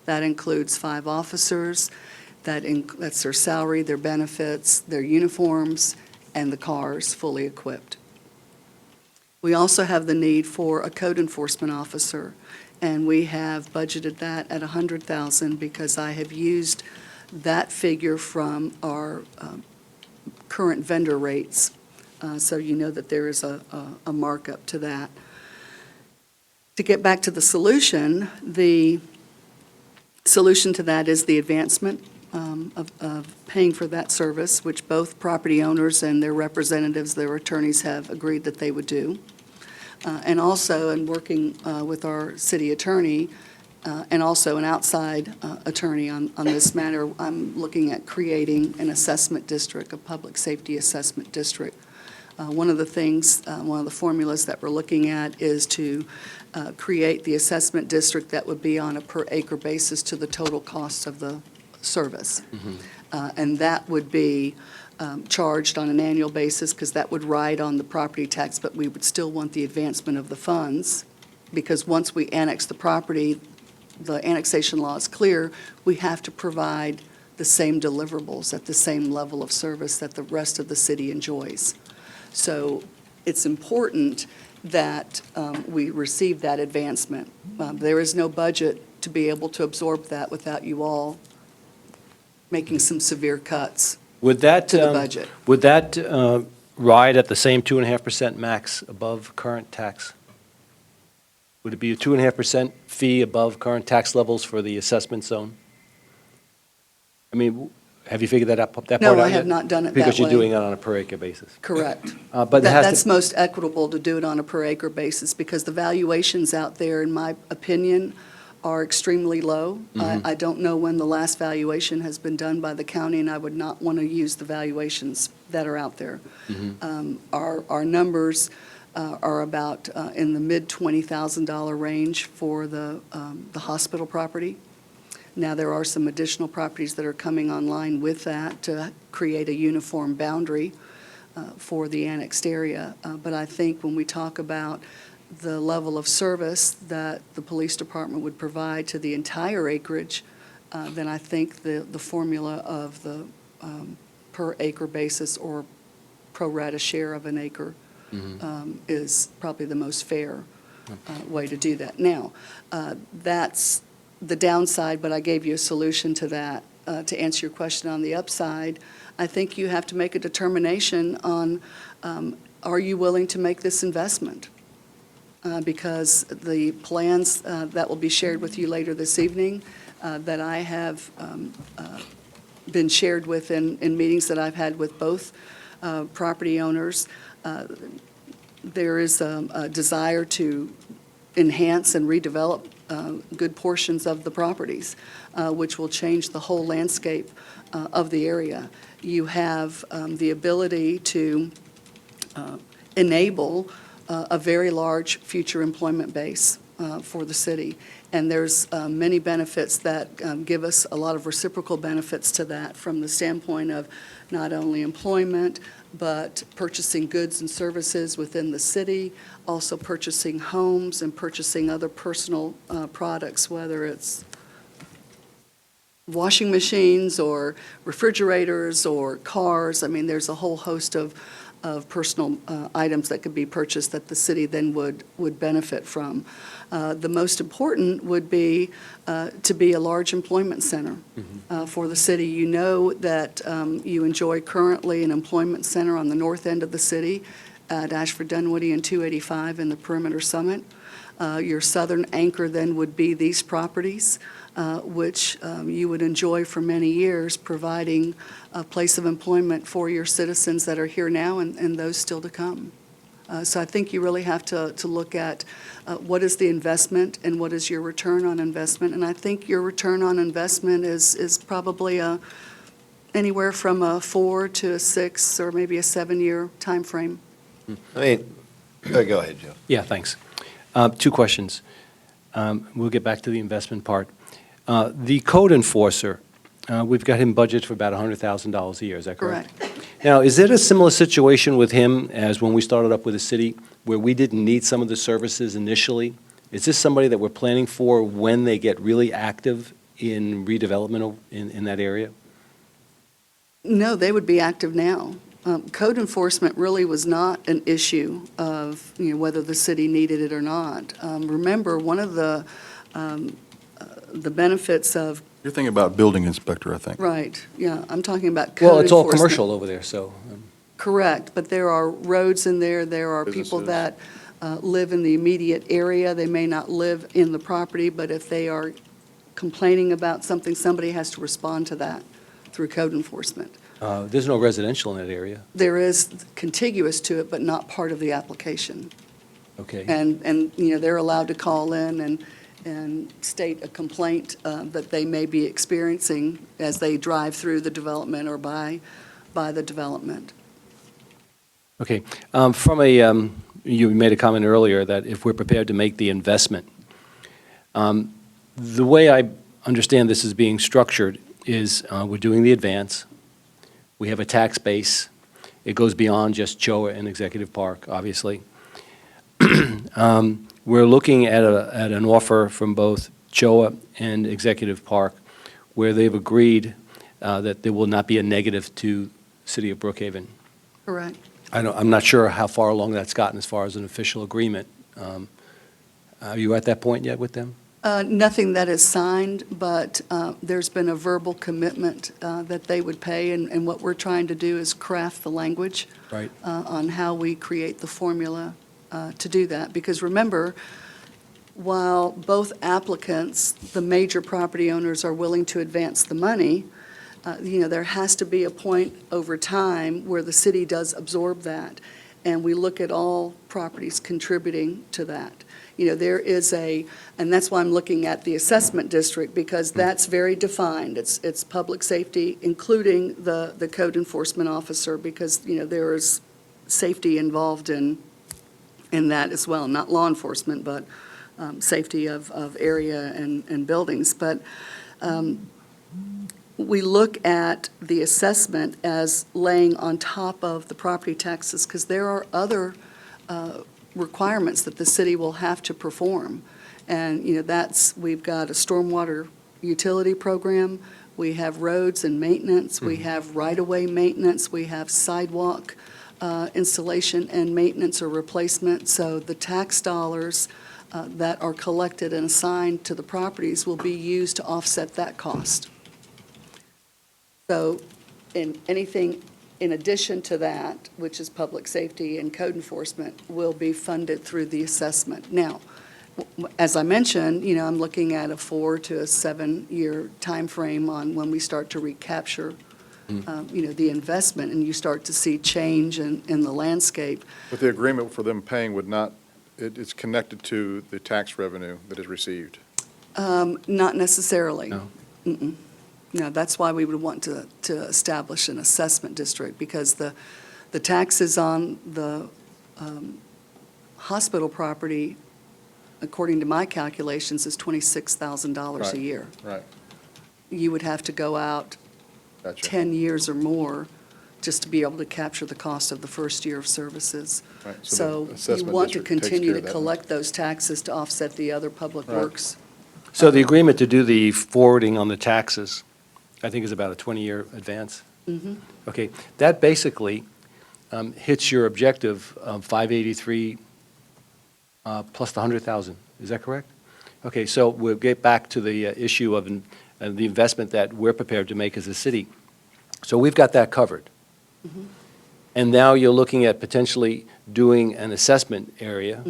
That includes 5 officers, that's their salary, their benefits, their uniforms, and the cars fully equipped. We also have the need for a code enforcement officer, and we have budgeted that at $100,000 because I have used that figure from our current vendor rates, so you know that there is a markup to that. To get back to the solution to that is the advancement of paying for that service, which both property owners and their representatives, their attorneys have agreed that they would do. And also, in working with our city attorney, and also an outside attorney on this matter, I'm looking at creating an assessment district, a public safety assessment district. One of the things, one of the formulas that we're looking at is to create the assessment district that would be on a per acre basis to the total cost of the service. And that would be charged on an annual basis because that would ride on the property tax, but we would still want the advancement of the funds because once we annex the property, the annexation law is clear, we have to provide the same deliverables at the same level of service that the rest of the city enjoys. So it's important that we receive that advancement. There is no budget to be able to absorb that without you all making some severe cuts Would that, to the budget. would that ride at the same 2.5% max above current tax? Would it be a 2.5% fee above current tax levels for the assessment zone? I mean, have you figured that part out yet? No, I have not done it that Because you're way. doing it on a per acre basis. Correct. But it has to. That's most equitable to do it on a per acre basis because the valuations out there, in my opinion, are extremely low. I don't know when the last valuation has been done by the county, and I would not want to use the valuations that are out there. Our numbers are about in the mid-$20,000 range for the hospital property. Now, there are some additional properties that are coming online with that to create a uniform boundary for the annexed area. But I think when we talk about the level of service that the police department would provide to the entire acreage, then I think the formula of the per acre basis or pro rata share of an acre is probably the most fair way to do that. Now, that's the downside, but I gave you a solution to that. To answer your question on the upside, I think you have to make a determination on, are you willing to make this investment? Because the plans that will be shared with you later this evening, that I have been shared with in meetings that I've had with both property owners, there is a desire to enhance and redevelop good portions of the properties, which will change the whole landscape of the area. You have the ability to enable a very large future employment base for the city. And there's many benefits that give us a lot of reciprocal benefits to that, from the standpoint of not only employment, but purchasing goods and services within the city, also purchasing homes and purchasing other personal products, whether it's washing machines or refrigerators or cars. I mean, there's a whole host of personal items that could be purchased that the city then would benefit from. The most important would be to be a large employment center for the city. You know that you enjoy currently an employment center on the north end of the city at Ashford Dunwoody and 285 in the Perimeter Summit. Your southern anchor then would be these properties, which you would enjoy for many years, providing a place of employment for your citizens that are here now and those still to come. So I think you really have to look at what is the investment and what is your return on investment. And I think your return on investment is probably anywhere from a 4 to a 6 or maybe a 7-year time frame. I mean, go ahead, Joe. Yeah, thanks. 2 questions. We'll get back to the investment part. The code enforcer, we've got him budgeted for about $100,000 a year, is that correct? Correct. Now, is it a similar situation with him as when we started up with the city, where we didn't need some of the services initially? Is this somebody that we're planning for when they get really active in redevelopment in that area? No, they would be active now. Code enforcement really was not an issue of whether the city needed it or not. Remember, one of the benefits of You're thinking about building inspector, I think. right, yeah, I'm talking about code Well, it's all enforcement. commercial over there, so. Correct, but there are roads in there, there are people Businesses. that live in the immediate area. They may not live in the property, but if they are complaining about something, somebody has to respond to that through code enforcement. There's no residential in that area. There is contiguous to it, but not part of the application. Okay. And they're allowed to call in and state a complaint that they may be experiencing as they drive through the development or by the development. Okay. You made a comment earlier that if we're prepared to make the investment, the way I understand this is being structured is we're doing the advance. We have a tax base. It goes beyond just Choa and Executive Park, obviously. We're looking at an offer from both Choa and Executive Park where they've agreed that there will not be a negative to City of Brookhaven. Correct. I'm not sure how far along that's gotten as far as an official agreement. Are you at that point yet with them? Nothing that is signed, but there's been a verbal commitment that they would pay, and what we're trying to do is craft the language Right. on how we create the formula to do that. Because remember, while both applicants, the major property owners, are willing to advance the money, there has to be a point over time where the city does absorb that, and we look at all properties contributing to that. There is and that's why I'm looking at the assessment district, because that's very defined. It's public safety, including the code enforcement officer, because, there is safety involved in that as well, not law enforcement, but safety of area and buildings. But we look at the assessment as laying on top of the property taxes, because there are other requirements that the city will have to perform. And, we've got a stormwater utility program, we have roads and maintenance, we have right-of-way maintenance, we have sidewalk installation and maintenance or replacement. So the tax dollars that are collected and assigned to the properties will be used to offset that cost. So anything in addition to that, which is public safety and code enforcement, will be funded through the assessment. Now, as I mentioned, I'm looking at a 4 to a 7-year timeframe on when we start to recapture, the investment, and you start to see change in the landscape. But the agreement for them paying would not, it's connected to the tax revenue that is received. Not necessarily. No. Mm-mm. No, that's why we would want to establish an assessment district, because the taxes on the hospital property, according to my calculations, is $26,000 a Right. year. Right, You would have to go out gotcha. 10 years or more just to be able to capture the cost of the first year of services. Right, So the you assessment want to district takes continue care to of that. collect those taxes to offset the other public Right. works. So the agreement to do the forwarding on the taxes, I think is about a 20-year advance? Mhm. Okay, that basically hits your objective of 583 plus the 100,000, is that correct? Okay, so we'll get back to the issue of the investment that we're prepared to make as a city. So we've got that covered. And now you're looking at potentially doing an assessment area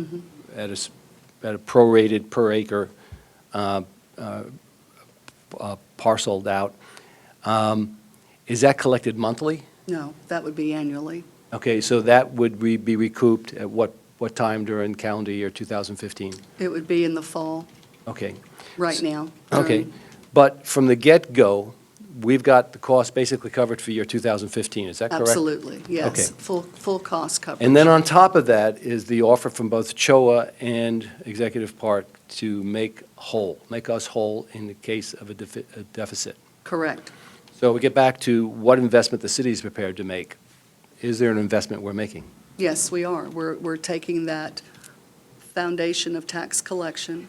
at a prorated per acre parceled out. Is that collected monthly? No, that would be annually. Okay, so that would be recouped at what time during calendar year 2015? It would be in the fall, Okay, right now. okay. But from the get-go, we've got the cost basically covered for year 2015, is that correct? Absolutely, yes. Okay. Full cost coverage. And then on top of that is the offer from both CHOA and Executive Park to make us whole in the case of a deficit. Correct. So we get back to what investment the city is prepared to make. Is there an investment we're making? Yes, we are. We're taking that foundation of tax collection,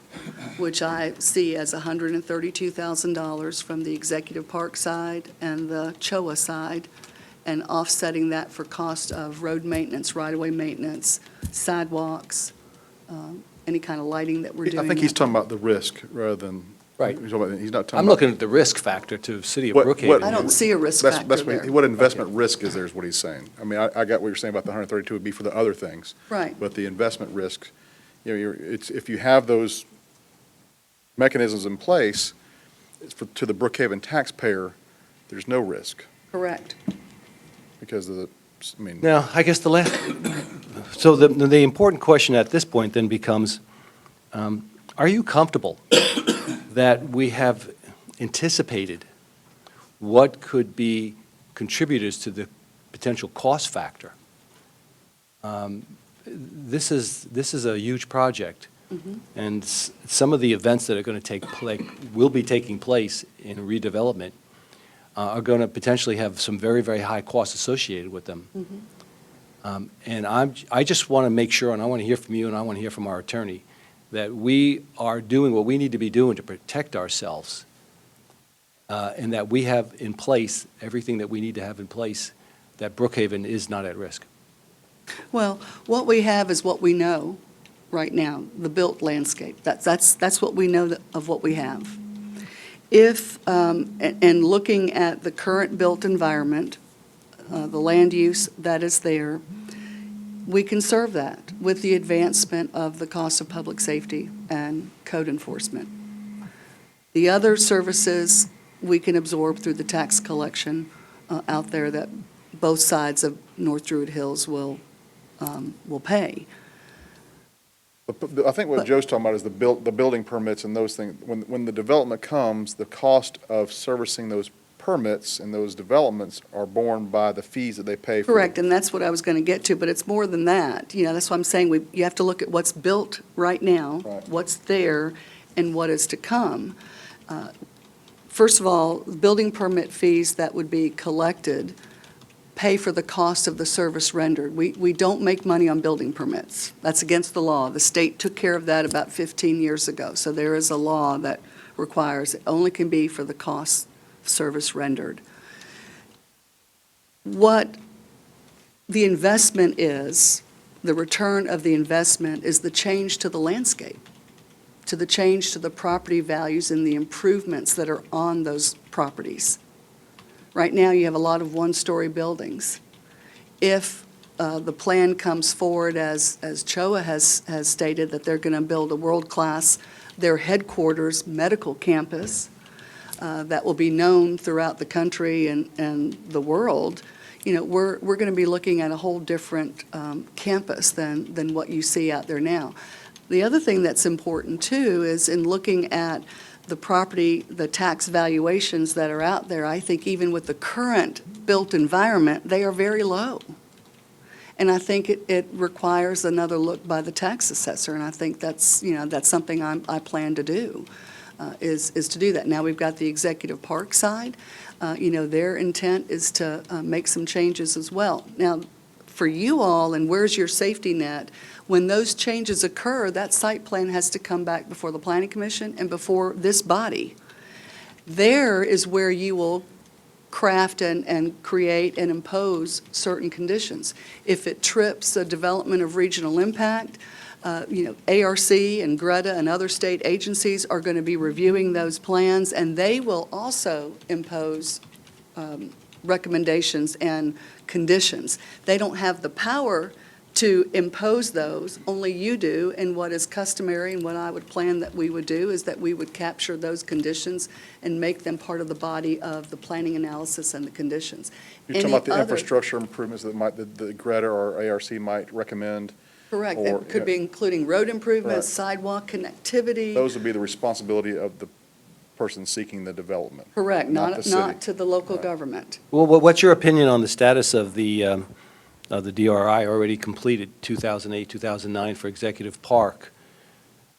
which I see as $132,000 from the Executive Park side and the CHOA side, and offsetting that for cost of road maintenance, right-of-way maintenance, sidewalks, any kind of lighting that we're doing. I think he's talking about the risk rather than. Right. He's not talking about. I'm looking at the risk factor to the city of What- Brookhaven. I don't see a risk That's factor what- there. What investment risk is there is what he's saying. I mean, I got what you're saying about the 132 would be for the other things. Right. But the investment risk, if you have those mechanisms in place, to the Brookhaven taxpayer, there's no risk Correct. because of the, I mean. Now, I guess so the important question at this point then becomes, are you comfortable that we have anticipated what could be contributors to the potential cost factor? This is a huge project, and some of the events that are going to take place, will be taking place in redevelopment, are going to potentially have some very, very high costs associated with them. And I just want to make sure, and I want to hear from you, and I want to hear from our attorney, that we are doing what we need to be doing to protect ourselves, and that we have in place everything that we need to have in place, that Brookhaven is not at risk. Well, what we have is what we know right now, the built landscape. That's what we know of what we have. If, and looking at the current built environment, the land use that is there, we can serve that with the advancement of the cost of public safety and code enforcement. The other services we can absorb through the tax collection out there that both sides of North Druid Hills will pay. But I think what Joe's talking about is the building permits and those things. When the development comes, the cost of servicing those permits and those developments are borne by the fees that they pay for. Correct, and that's what I was going to get to, but it's more than that. That's why I'm saying you have to look at what's built right now, Right. what's there, and what is to come. First of all, building permit fees that would be collected pay for the cost of the service rendered. We don't make money on building permits. That's against the law. The state took care of that about 15 years ago. So there is a law that requires it only can be for the cost of service rendered. What the investment is, the return of the investment is the change to the landscape, to the change to the property values and the improvements that are on those properties. Right now, you have a lot of one-story buildings. If the plan comes forward, as CHOA has stated, that they're going to build a world-class, their headquarters medical campus that will be known throughout the country and the world, we're going to be looking at a whole different campus than what you see out there now. The other thing that's important, too, is in looking at the property, the tax valuations that are out there, I think even with the current built environment, they are very low. And I think it requires another look by the tax assessor, and I think that's something I plan to do, is to do that. Now, we've got the executive park side. Their intent is to make some changes as well. Now, for you all, and where's your safety net? When those changes occur, that site plan has to come back before the Planning Commission and before this body. There is where you will craft and create and impose certain conditions. If it trips a development of regional impact, ARC and GRETA and other state agencies are going to be reviewing those plans, and they will also impose recommendations and conditions. They don't have the power to impose those, only you do, and what is customary and what I would plan that we would do is that we would capture those conditions and make them part of the body of the planning analysis and the conditions. You're talking about the Any other- infrastructure improvements that the GRETA or ARC might recommend? Correct. or- It could be including road improvements, Right. sidewalk connectivity. Those would be the responsibility of the person seeking the development. Correct, not the not city. to the local Right. government. Well, what's your opinion on the status of the DRI already completed, 2008, 2009 for Executive Park?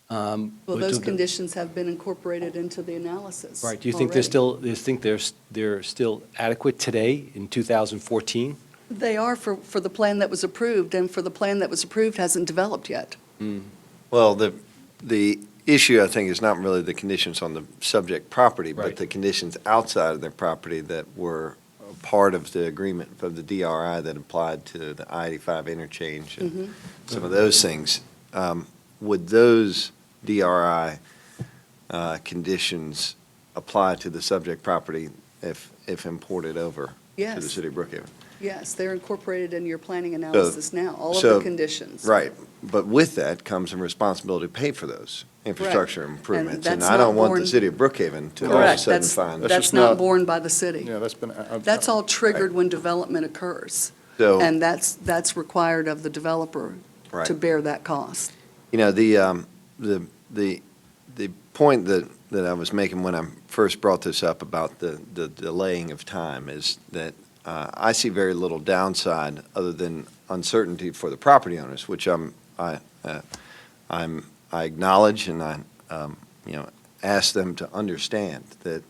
Well, those conditions have been incorporated into the analysis. Right, do you think they're already. still, they're still adequate today in 2014? They are for the plan that was approved, and for the plan that was approved hasn't developed yet. Well, the issue, I think, is not really the conditions on the subject property, but Right. the conditions outside of their property that were part of the agreement of the DRI that applied to the I-85 interchange and some of those things. Would those DRI conditions apply to the subject property if imported over to the Yes, city of Brookhaven? yes, they're incorporated in your planning analysis now, all of so- the conditions. Right, but with that comes a responsibility to pay for those infrastructure improvements. And that's I don't not want the borne- city of Brookhaven to all of a Correct, sudden find. That's that's just not not- borne by the city. Yeah, that's been. That's all triggered when development occurs, So, and that's required of the developer to right, bear that cost. the point that I was making when I first brought this up about the delaying of time is that I see very little downside other than uncertainty for the property owners, which I acknowledge and I ask them to understand that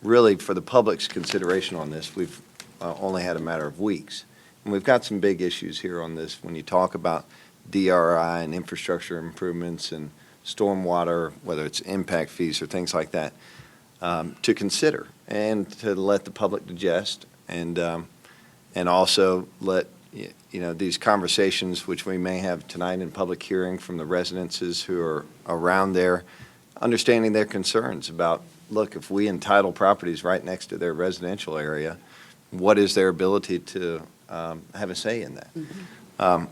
really for the public's consideration on this, we've only had a matter of weeks. And we've got some big issues here on this when you talk about DRI and infrastructure improvements and stormwater, whether it's impact fees or things like that, to consider and to let the public digest and also let, these conversations, which we may have tonight in public hearing from the residences who are around there, understanding their concerns about, look, if we entitle properties right next to their residential area, what is their ability to have a say in that?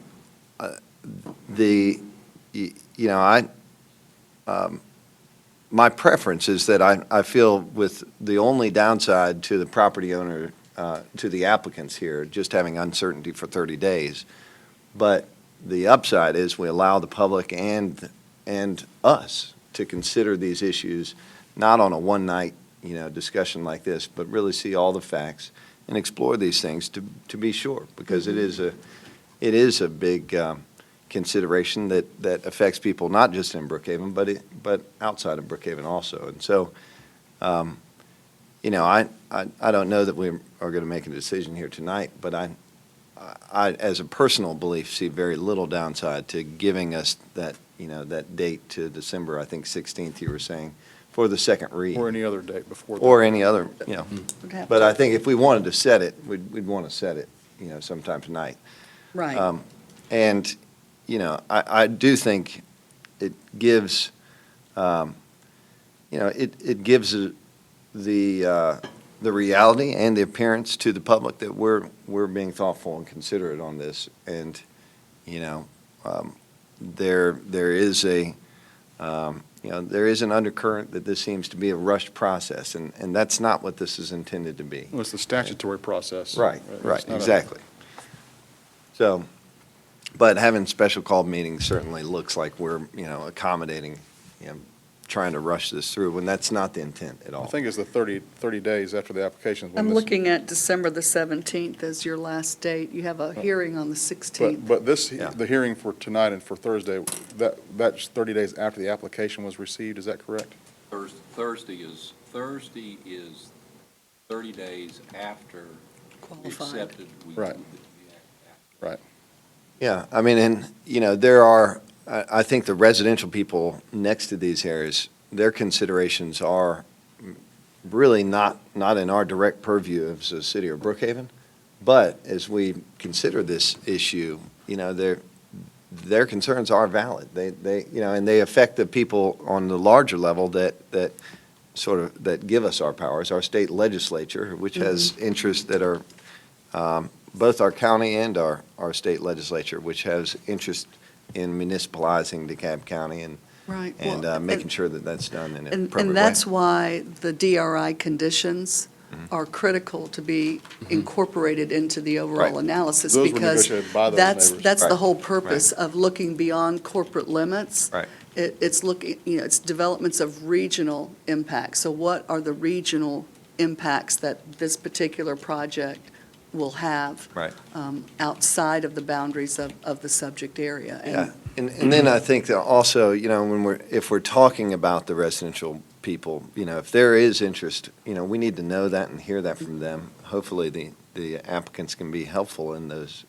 My preference is that I feel with the only downside to the property owner, to the applicants here, just having uncertainty for 30 days. But the upside is we allow the public and us to consider these issues, not on a one-night, discussion like this, but really see all the facts and explore these things to be sure, because it is a big consideration that affects people not just in Brookhaven, but outside of Brookhaven also. And so You know, I don't know that we are going to make a decision here tonight, but I, as a personal belief, see very little downside to giving us that, you know, that date to December, I think 16th, you were saying, for the second read. Or any other date before that. Or any other, you know. Would have But to- I think if we wanted to set it, we'd want to set it, you know, sometime tonight. Right. And, you know, I do think it gives, you know, it gives the reality and the appearance to the public that we're being thoughtful and considerate on this. And, you know, there is a, you know, there is an undercurrent that this seems to be a rushed process, and that's not what this is intended to be. Well, it's the statutory process. Right, It's right, not a- exactly. So, but having special called meetings certainly looks like we're, you know, accommodating, you know, trying to rush this through, when that's not the intent at all. I think it's the 30 days after the application. is when I'm this- looking at December the 17th as your last date. You have a hearing on the 16th. But this, Yeah. the hearing for tonight and for Thursday, that's 30 days after the application was received, is that correct? Thursday is 30 days after we Qualified. accepted. Right. Right. Yeah, I mean, and, you know, there are, I think the residential people next to these areas, their considerations are really not in our direct purview as a city of Brookhaven. But as we consider this issue, you know, their concerns are valid. They, you know, and they affect the people on the larger level that sort of, that give us our powers, our state legislature, which has interests that are, both our county and our state legislature, which has interest in municipalizing DeKalb County and Right. and Well, making sure that that's done in an And appropriate way. that's why the DRI conditions are critical to be incorporated into the overall Right. analysis. Those were because negotiated by those neighbors. that's the Right. whole purpose of looking beyond corporate limits. Right. It's looking, you know, it's developments of regional impacts. So what are the regional impacts that this particular project will have? Right. Outside of the boundaries of the subject area? And- Yeah, and then I think that also, you know, if we're talking about the residential people, you know, if there is interest, you know, we need to know that and hear that from them. Hopefully, the applicants can be helpful in those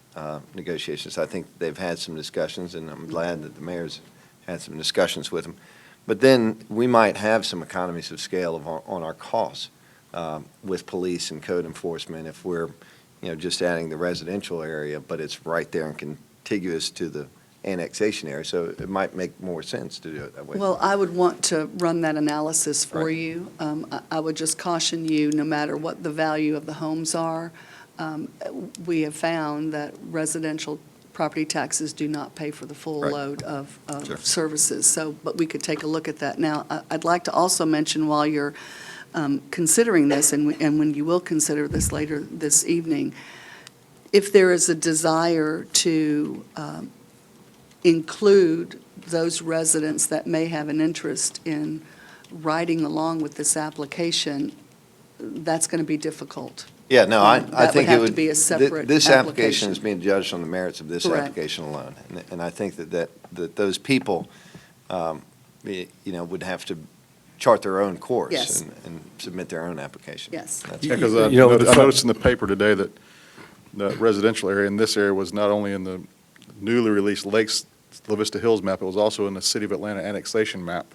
negotiations. I think they've had some discussions, and I'm glad that the mayor's had some discussions with them. But then we might have some economies of scale on our costs with police and code enforcement if we're, you know, just adding the residential area, but it's right there and contiguous to the annexation area, so it might make more sense to do it that way. Well, I would want to run that analysis for Right. you. I would just caution you, no matter what the value of the homes are, we have found that residential property taxes do not pay for the full Right. load of Sure. services. So, but we could take a look at that. Now, I'd like to also mention, while you're considering this, and when you will consider this later this evening, if there is a desire to include those residents that may have an interest in riding along with this application, that's going to be difficult. Yeah, no, I That would think it have to would. be a separate This application application. is being judged on the merits of this Correct. application alone. And I think that those people, you know, would have to chart their own course. Yes. And submit their own application. Yes. That's- Yeah, because You know, I the front- noticed in the paper today that the residential area in this area was not only in the newly released Lakes, La Vista Hills map, it was also in the City of Atlanta annexation map.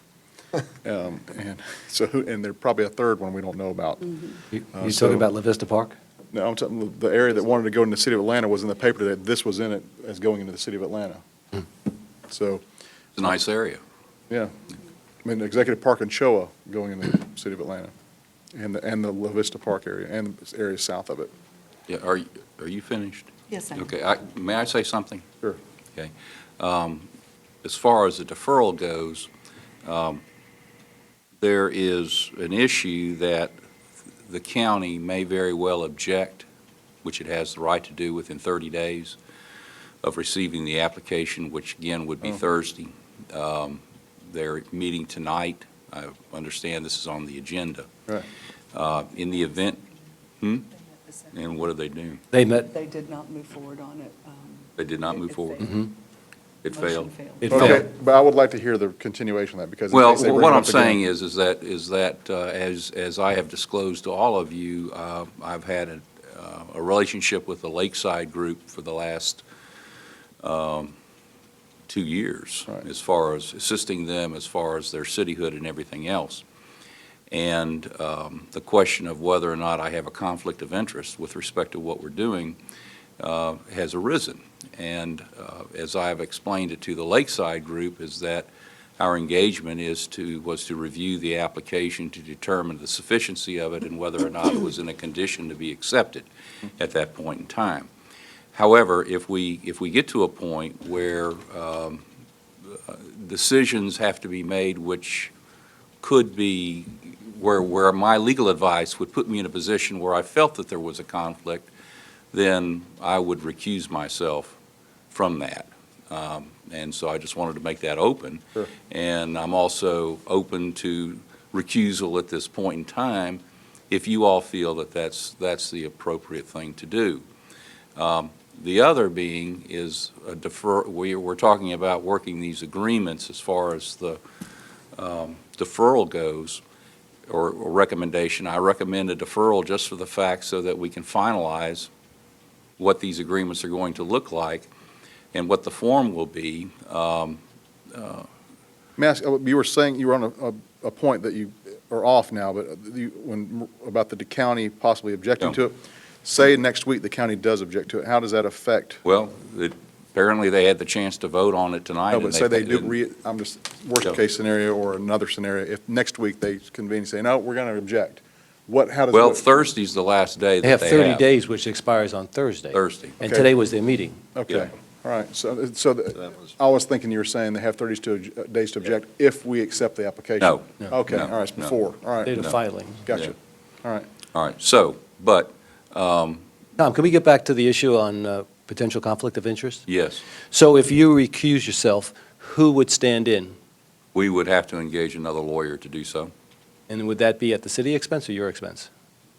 And so, and there's probably a third one we don't know about. You so- talking about La Vista Park? No, I'm talking, the area that wanted to go into the City of Atlanta was in the paper today. This was in it as going into the City of Atlanta. So, It's a nice area. yeah. I mean, Executive Park and Showa going in the City of Atlanta, and the La Vista Park area, and the area south of it. Yeah, are you finished? Yes, I am. Okay, may I say something? Sure. Okay. As far as the deferral goes, there is an issue that the county may very well object, which it has the right to do within 30 days of receiving the application, which again would be Thursday. They're meeting tonight. I understand this is on the agenda. Right. In the event, and what are they doing? They met, They did not move forward on it. They did not move forward? Mhm. It Motion failed. It Okay, failed. but I would like to hear the continuation of that, because. in Well, case they bring what it I'm up again- saying is that as I have disclosed to all of you, I've had a relationship with the Lakeside Group for the last 2 years, Right. as far as assisting them, as far as their cityhood and everything else. And the question of whether or not I have a conflict of interest with respect to what we're doing has arisen. And as I've explained it to the Lakeside Group, is that our engagement was to review the application to determine the sufficiency of it and whether or not it was in a condition to be accepted at that point in time. However, if we get to a point where decisions have to be made which could be, where my legal advice would put me in a position where I felt that there was a conflict, then I would recuse myself from that. And so I just wanted to make that open. Sure. And I'm also open to recusal at this point in time if you all feel that that's the appropriate thing to do. The other being is a we're talking about working these agreements as far as the deferral goes, or recommendation. I recommend a deferral just for the fact so that we can finalize what these agreements are going to look like and what the form will be. May I ask, you were saying, you were on a point that you are off now, but about the county possibly objecting No. to it. Say next week the county does object to it, how does that affect? Well, apparently they had the chance to vote on it tonight. No, and but say they do, didn't. I'm just, worst No. case scenario or another scenario, if next week they convene and say, no, we're going to object, how does? Well, what- Thursday's the last day They that have 30 days, which expires on Thursday. Thursday. And Okay. today was their meeting. Okay, Yeah. all right, I was thinking you were saying they have 30 days to object if we accept the application. No. Okay, No. all right, it's No. before, all right, Date of No. filing. gotcha, all right. All right, so, but, Tom, can we get back to the issue on potential conflict of interest? yes, So if you recuse yourself, who would stand in? we would have to engage another lawyer to do so. And would that be at the city expense or your expense?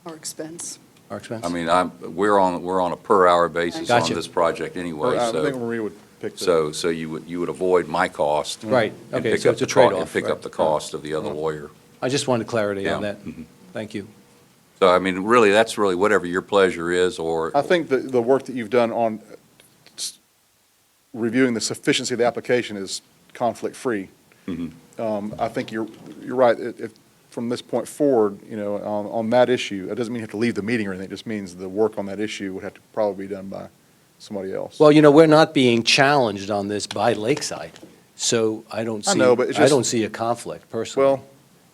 Our expense. Our expense? I mean, we're on a per-hour basis on Gotcha. this project anyway, I think so, Maria would pick the. so you would avoid my cost. Right, and okay, pick so up it's a the co- trade-off. And pick up the cost of the other lawyer. I just wanted clarity on Yeah. that. Mhm. Thank you. So, I mean, really, that's really whatever your pleasure is, or, I think the work that you've done on reviewing the sufficiency of the application is conflict-free. Mhm. I think you're right. If, from this point forward, on that issue, it doesn't mean you have to leave the meeting or anything. It just means the work on that issue would have to probably be done by somebody else. Well, we're not being challenged on this by Lakeside, so I don't I see, know, but it's I just- don't see a conflict personally. Well,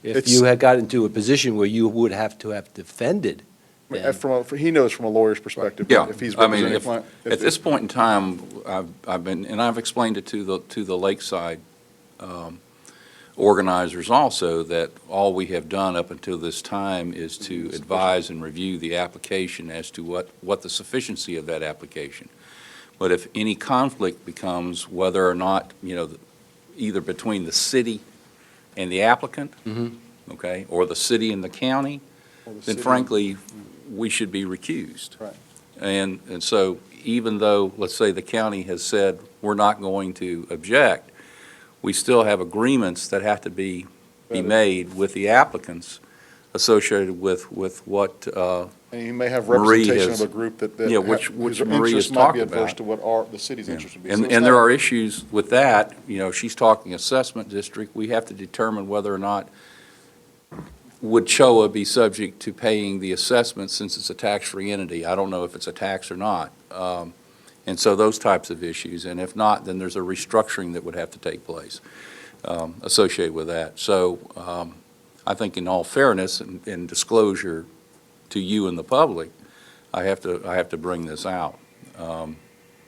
If it's- you had got into a position where you would have to have defended, then, he knows from a lawyer's perspective. yeah. If he's I mean, representing a client. at this point in time, I've explained it to the Lakeside organizers also, that all we have done up until this time is to advise and review the application as to what the sufficiency of that application. But if any conflict becomes whether or not, either between the city and the applicant, Mhm. okay, or the city and the county, Or the then city- frankly, we should be recused. Right. And so even though, let's say, the county has said, we're not going to object, we still have agreements that have to be Better. made with the applicants associated with what, And you may have Marie representation has- of a group that. Yeah, which whose Marie has interests might talked be adverse about. to what the city's interest would be. So and it's and there not- are issues with that, she's talking assessment district, we have to determine whether or not would CHOA be subject to paying the assessment since it's a tax-free entity? I don't know if it's a tax or not. And so those types of issues, and if not, then there's a restructuring that would have to take place associated with that. So I think in all fairness and disclosure to you and the public, I have to bring this out.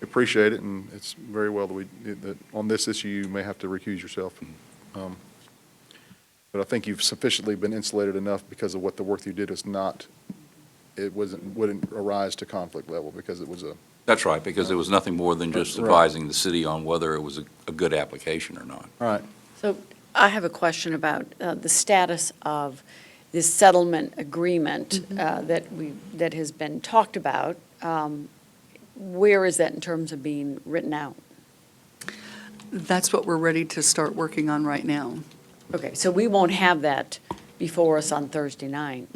Appreciate it, and it's very well that on this issue, you may have to recuse yourself. But I think you've sufficiently been insulated enough because of what the work you did is not, wouldn't arise to conflict level because it was a. That's right, because it was nothing more than just Right. advising the city on whether it was a good application or not. All right. So I have a question about the status of this settlement agreement that has been talked about. Where is that in terms of being written out? That's what we're ready to start working on right now. Okay, so we won't have that before us on Thursday night.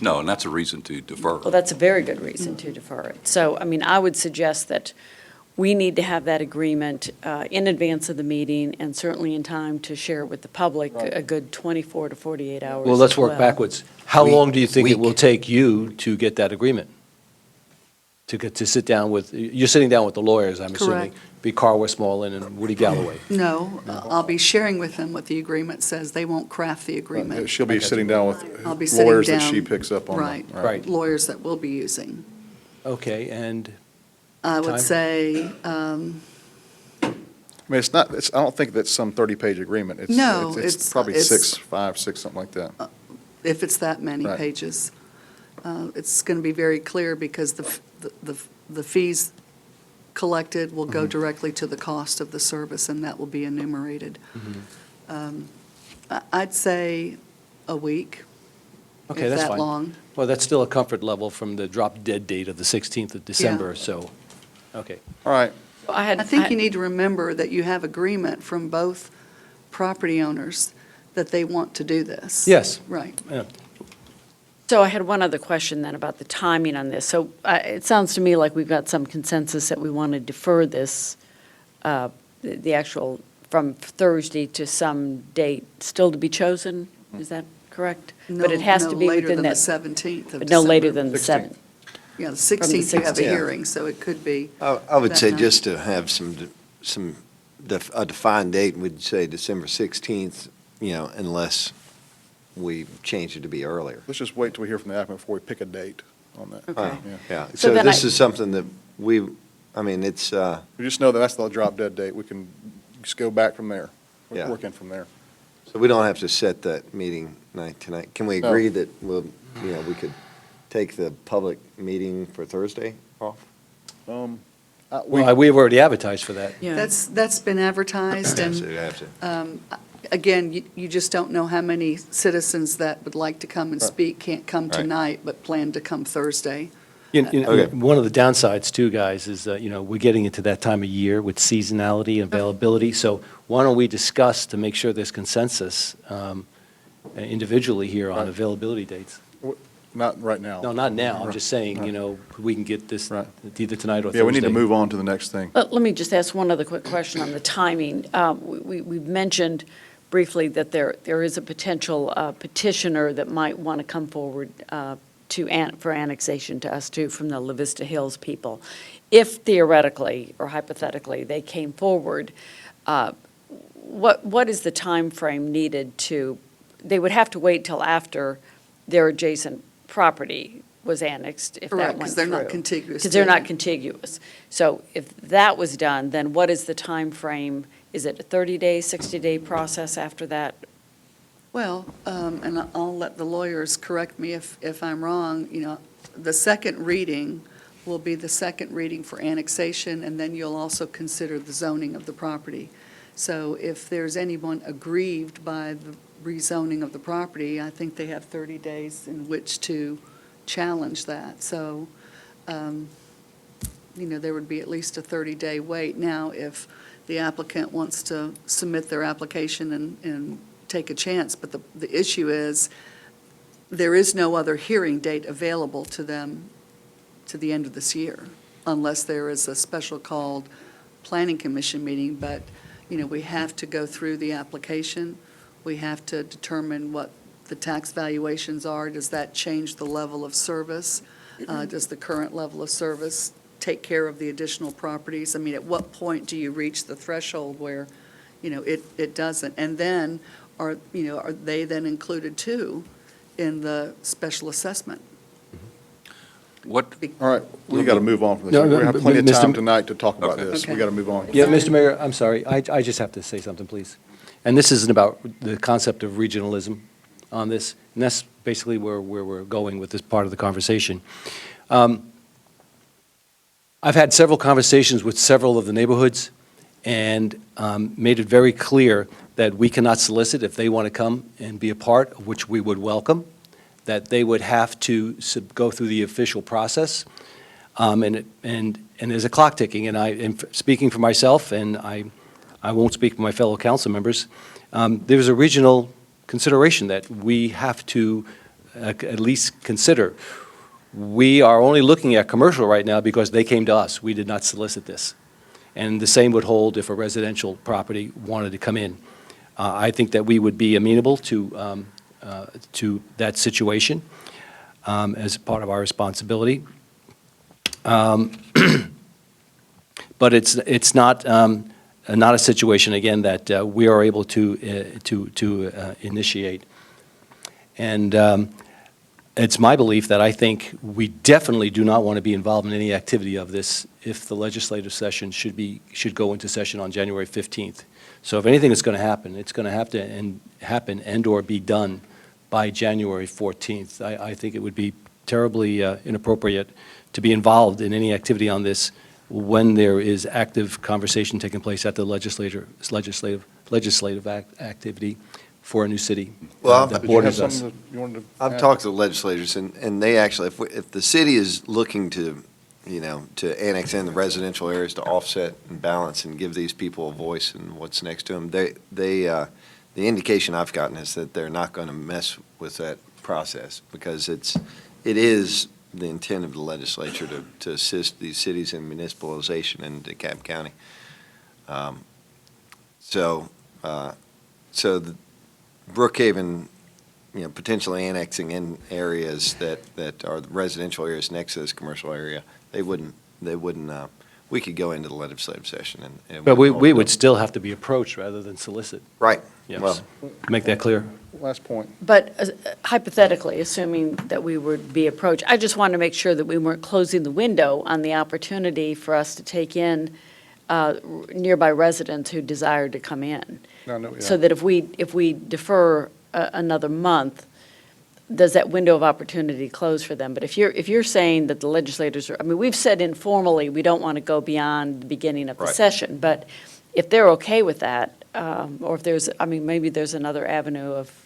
No, and that's a reason to defer. Well, that's a very good reason to defer it. So, I mean, I would suggest that we need to have that agreement in advance of the meeting, and certainly in time to share it with the public, a good 24 to 48 hours. Well, let's as work backwards. How Week- long do you think it will week. take you to get that agreement? To sit down with, you're sitting down with the lawyers, I'm assuming. Correct. Be Carl Westmoreland and Woody Galloway. No, I'll be sharing with them what the agreement says. They won't craft the agreement. She'll be sitting down with I'll be sitting lawyers that she down- picks up on. Right. Right. Lawyers that we'll be using. Okay, and I would Time? say, I mean, it's not, I don't think that's some 30-page agreement. No, It's it's- probably it's- 5, 6, something like that. if it's that many Right. pages. It's going to be very clear because the fees collected will Mm-hmm. go directly to the cost of the service, and that will be enumerated. I'd say a week, Okay, if that's that fine. long. Well, that's still a comfort level from the drop dead date of the 16th of December, so, okay. All right, I think you need to remember that you have agreement from both property owners that they want to do this. Yes. Right. So I had one other question then about the timing on this. So it sounds to me like we've got some consensus that we want to defer this, the actual, from Thursday to some date still to be chosen? Is that correct? But it has to be No later within than the that. 17th of But no later December. than the 16th. 7th. Yeah, the 16th you have a 16th. hearing, so it could be. I would that say time. just to have a defined date, we'd say December 16th, unless we change it to be earlier. let's just wait till we hear from the applicant before we pick a date on that. Okay. Yeah. Yeah, So so then this I- is something that it's, We just know that that's the drop dead date. We can just go back from there. Yeah. Work in from there. so we don't have to set that meeting night tonight. Can we No. agree that we could take the public meeting for Thursday off? We've already advertised for that. Yeah. That's been advertised, So and we have to. again, you just don't know how many citizens that would like to come and Right. speak can't come Right. tonight, but plan to come Thursday. Okay. One of the downsides too, guys, is, we're getting into that time of year with seasonality and availability. So why don't we discuss to make sure there's consensus individually here on Right. availability dates? Not right now. No, not now. I'm just saying, Right. we can get this Right. either tonight or Thursday. Yeah, we need to move on to the next thing. Let me just ask one other quick question on the timing. We've mentioned briefly that there is a potential petitioner that might want to come forward for annexation to us too, from the La Vista Hills people. If theoretically or hypothetically they came forward, what is the time frame needed to, they would have to wait till after their adjacent property was annexed, if that Correct, went because they're not through. contiguous. Because they're to not it. contiguous. So if that was done, then what is the time frame? Is it a 30-day, 60-day process after that? Well, and I'll let the lawyers correct me if I'm wrong, the second reading will be the second reading for annexation, and then you'll also consider the zoning of the property. So if there's anyone aggrieved by the rezoning of the property, I think they have 30 days in which to challenge that. So, there would be at least a 30-day wait. Now, if the applicant wants to submit their application and take a chance, but the issue is, there is no other hearing date available to them to the end of this year, unless there is a special called planning commission meeting. But, we have to go through the application. We have to determine what the tax valuations are. Does that change the level of service? Does the current level of service take care of the additional properties? I mean, at what point do you reach the threshold where, it doesn't? And then, are they then included too in the special assessment? What, All right, we got to move on from this. No, We no, have but plenty of Mr. time tonight to talk about Okay. this. We Okay. got to move on. Yeah, Mr. Mayor, I'm sorry, I just have to say something, please. And this isn't about the concept of regionalism on this, and that's basically where we're going with this part of the conversation. I've had several conversations with several of the neighborhoods, and made it very clear that we cannot solicit if they want to come and be a part, of which we would welcome, that they would have to go through the official process. And there's a clock ticking, and speaking for myself, and I won't speak for my fellow council members, there's a regional consideration that we have to at least consider. We are only looking at commercial right now because they came to us. We did not solicit this. And the same would hold if a residential property wanted to come in. I think that we would be amenable to that situation as part of our responsibility. But it's not a situation, again, that we are able to initiate. And it's my belief that I think we definitely do not want to be involved in any activity of this if the legislative session should go into session on January 15th. So if anything is going to happen, it's going to have to happen and/or be done by January 14th. I think it would be terribly inappropriate to be involved in any activity on this when there is active conversation taking place at the legislative activity for a new city. Well, that Did you have borders us. something that you wanted to I've add? talked to the legislators, and they actually, if the city is looking to, to annex in the residential areas to offset and balance and give these people a voice in what's next to them, the indication I've gotten is that they're not going to mess with that process, because it is the intent of the legislature to assist these cities in municipalization in DeKalb County. So the Brookhaven, potentially annexing in areas that are the residential areas next to this commercial area, they wouldn't, we could go into the legislative session and. But we would still have to be approached rather than solicit. Right. Yes. Well, Make that clear. Last point. But hypothetically, assuming that we would be approached, I just wanted to make sure that we weren't closing the window on the opportunity for us to take in nearby residents who desired to come in. No, yeah. So that if we defer another month, does that window of opportunity close for them? But if you're saying that the legislators are, I mean, we've said informally, we don't want to go beyond the beginning of the Right. session, but if they're okay with that, or if there's, I mean, maybe there's another avenue of,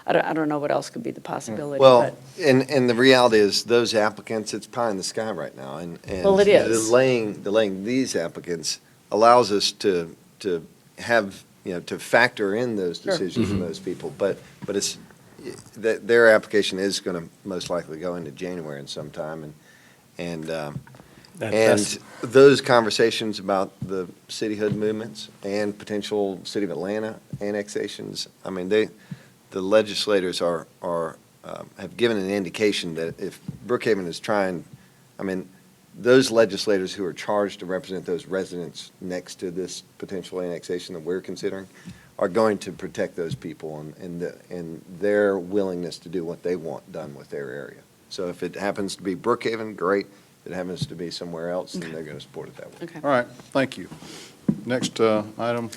I don't know what else could be the possibility, Well, but. and the reality is, those applicants, it's pie in the sky right now, and. Well, it is. Delaying these applicants allows us to have, to factor in those Sure. decisions from those people, but it's, their application is going to most likely go into January in some time, and That's- those conversations about the cityhood movements and potential City of Atlanta annexations, I mean, the legislators have given an indication that if Brookhaven is trying, I mean, those legislators who are charged to represent those residents next to this potential annexation that we're considering are going to protect those people and their willingness to do what they want done with their area. So if it happens to be Brookhaven, great. If it happens to be somewhere else, then they're going to support it that way. Okay. All right, thank you. Next item,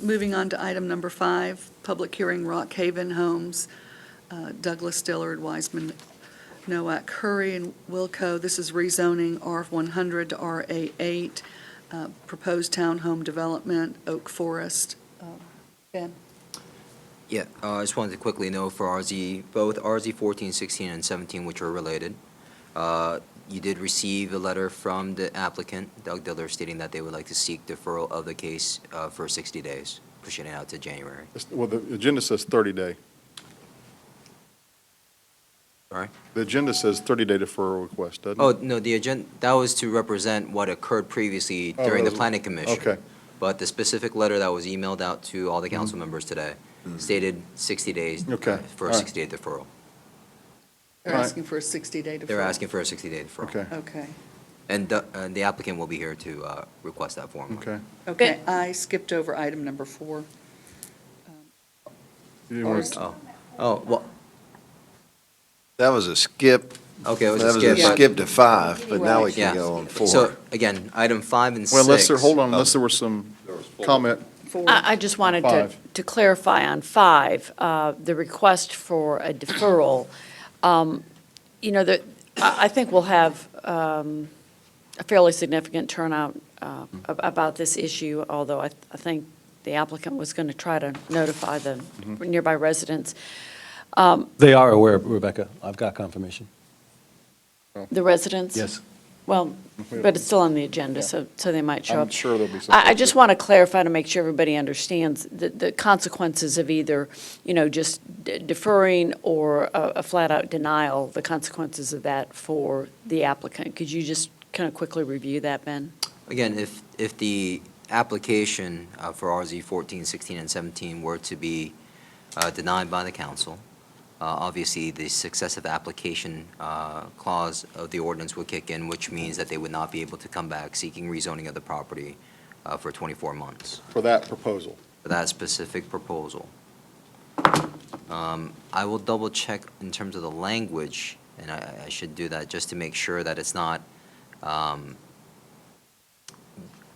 Moving on to item number 5, public hearing, Brookhaven Homes, Douglas Dillard, Wiseman, Nowak, Curry, and Wilco. This is rezoning R100 to RA8, proposed townhome development, Oak Forest. Ben? Yeah, I just wanted to quickly note for both RZ 14, 16, and 17, which are related, you did receive a letter from the applicant, Doug Diller, stating that they would like to seek deferral of the case for 60 days, pushing it out to January. well, the agenda says 30-day. Sorry? The agenda says 30-day deferral request, doesn't it? Oh, no, the agenda, that was to represent what occurred previously during the that was- planning commission. Okay, But the specific letter that was emailed out to all the council members today stated 60 days Okay, for a all right. 60-day deferral. They're All right. asking for a 60-day deferral. They're asking for a 60-day deferral. okay, Okay. And the applicant will be here to request that form. okay. Okay, I skipped over item number 4. You didn't want to- Oh, well, That was a skip. okay, it was a That skip. was a but- skip to 5, but now we Yeah. can go on 4. So, again, item 5 and 6. Well, hold on, unless there was some comment. 4. I just wanted to 5. clarify on 5, the request for a deferral. I think we'll have a fairly significant turnout about this issue, although I think the applicant was going to try to notify the nearby residents. They are aware, Rebecca. I've got confirmation. The residents? Yes. Well, but it's still on the agenda, so they might show up. I'm sure there'll be some. I just want to clarify to make sure everybody understands the consequences of either, just deferring or a flat-out denial, the consequences of that for the applicant. Could you just kind of quickly review that, Ben? Again, if the application for RZ 14, 16, and 17 were to be denied by the council, obviously, the successive application clause of the ordinance would kick in, which means that they would not be able to come back seeking rezoning of the property for 24 months For that proposal. for that specific proposal. I will double-check in terms of the language, and I should do that just to make sure that it's not,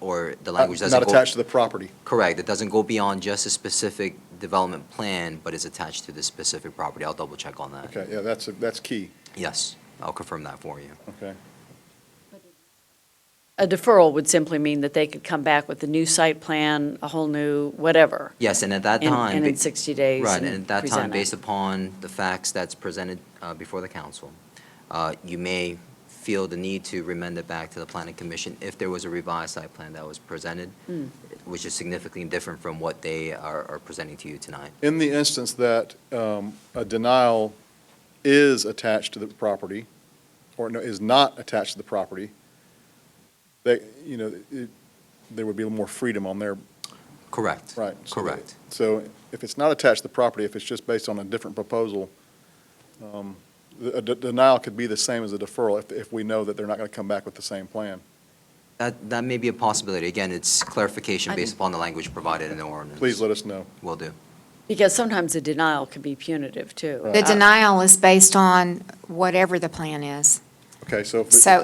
or the language doesn't Not go. attached to the property. Correct. It doesn't go beyond just a specific development plan, but is attached to this specific property. I'll double-check on that. Okay, yeah, that's key. Yes, I'll confirm that for you. Okay. A deferral would simply mean that they could come back with a new site plan, a whole new whatever, Yes, and at that and time. and in 60 days. Right, and at that time, present it. based upon the facts that's presented before the council, you may feel the need to remend it back to the planning commission if there was a revised site plan that was presented, which is significantly different from what they are presenting to you tonight. In the instance that a denial is attached to the property, or no, is not attached to the property, there would be a little more freedom on their, Correct. right. Correct. So if it's not attached to the property, if it's just based on a different proposal, a denial could be the same as a deferral if we know that they're not going to come back with the same plan. That may be a possibility. Again, it's clarification based upon the language provided in the ordinance. Please let us know. Will do. Because sometimes a denial can be punitive, too. Right. The denial is based on whatever the plan is. Okay, so if So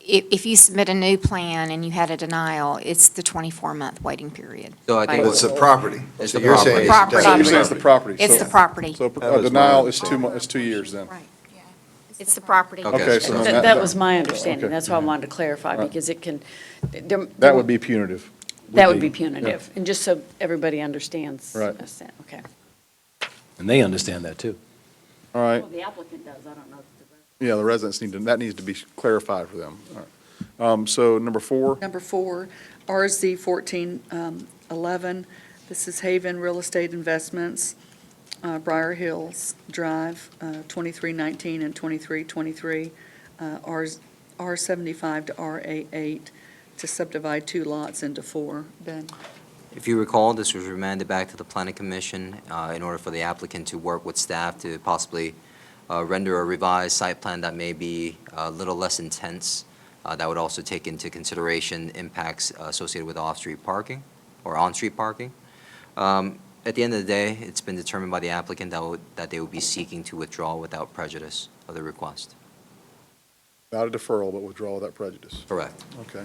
if you submit a new plan and you had a denial, it's the 24-month waiting period. So I think. Right. It's the property. It's So the you're saying property. it's Property. So you're definitely saying it's the property. It's So- the property. So That a was denial my is 2 months, it's 2 years then. It's the property. Okay. So then That was my understanding. Okay. That's why I wanted to clarify, Right. because it can, That would be punitive. that would be punitive. And just so everybody understands. Right. Okay. And they understand that, too. All right. the applicant does, I don't know. Yeah, the residents that needs to be clarified for them. All right. So number 4, Number 4, RZ 1411, this is Haven Real Estate Investments, Briar Hills Drive, 2319 and 2323, R75 to RA8, to subdivide 2 lots into 4. Ben? If you recall, this was remanded back to the planning commission in order for the applicant to work with staff to possibly render a revised site plan that may be a little less intense. That would also take into consideration impacts associated with off-street parking or on-street parking. At the end of the day, it's been determined by the applicant that they would be seeking to withdraw without prejudice of the request. not a deferral, but withdrawal without prejudice. Correct. Okay.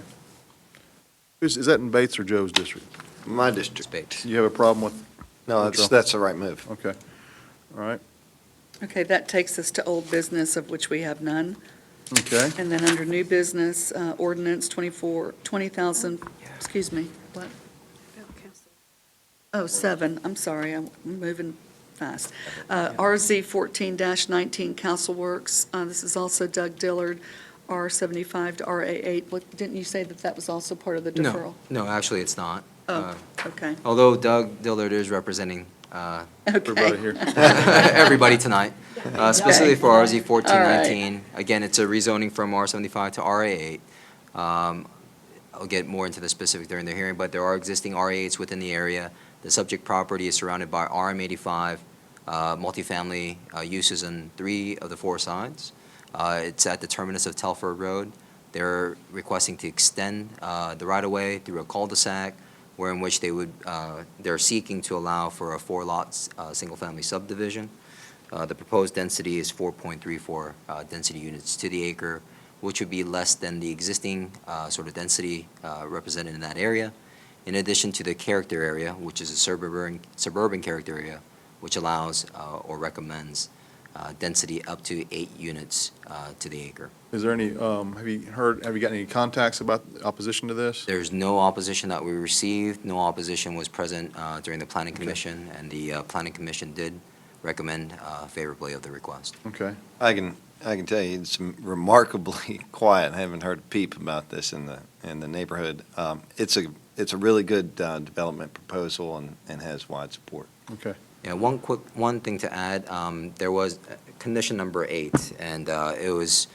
Is that in Bates or Joe's district? My district. Space. You have a problem with? No, that's the right move. Okay. All right. Okay, that takes us to old business, of which we have none. Okay. And then under new business, ordinance 20,000, excuse me, what? Oh, 7, I'm sorry, I'm moving fast. RZ 14-19 Council Works, this is also Doug Dillard, R75 to RA8. Didn't you say that was also part of the deferral? No, actually, it's not. Oh, okay, Although Doug Dillard is representing Everybody okay. here. everybody tonight, specifically for RZ All 1419. Again, it's a rezoning from R75 to RA8. I'll get more into the specific during the hearing, but there are existing RA8s within the area. The subject property is surrounded by RM85 multifamily uses on 3 of the 4 sides. It's at the terminus of Telford Road. They're requesting to extend the right-of-way through a cul-de-sac, where in which they're seeking to allow for a 4-lot single-family subdivision. The proposed density is 4.34 density units to the acre, which would be less than the existing sort of density represented in that area, in addition to the character area, which is a suburban character area, which allows or recommends density up to 8 units to the acre. Is there any, have you gotten any contacts about opposition to this? There's no opposition that we received. No opposition was present during the planning commission, and the planning commission did recommend favorably of the request. Okay. I can I can tell you, it's remarkably quiet. I haven't heard a peep about this in the neighborhood. It's a really good development proposal and has wide support. Okay. Yeah, one thing to add, there was condition number 8, and it was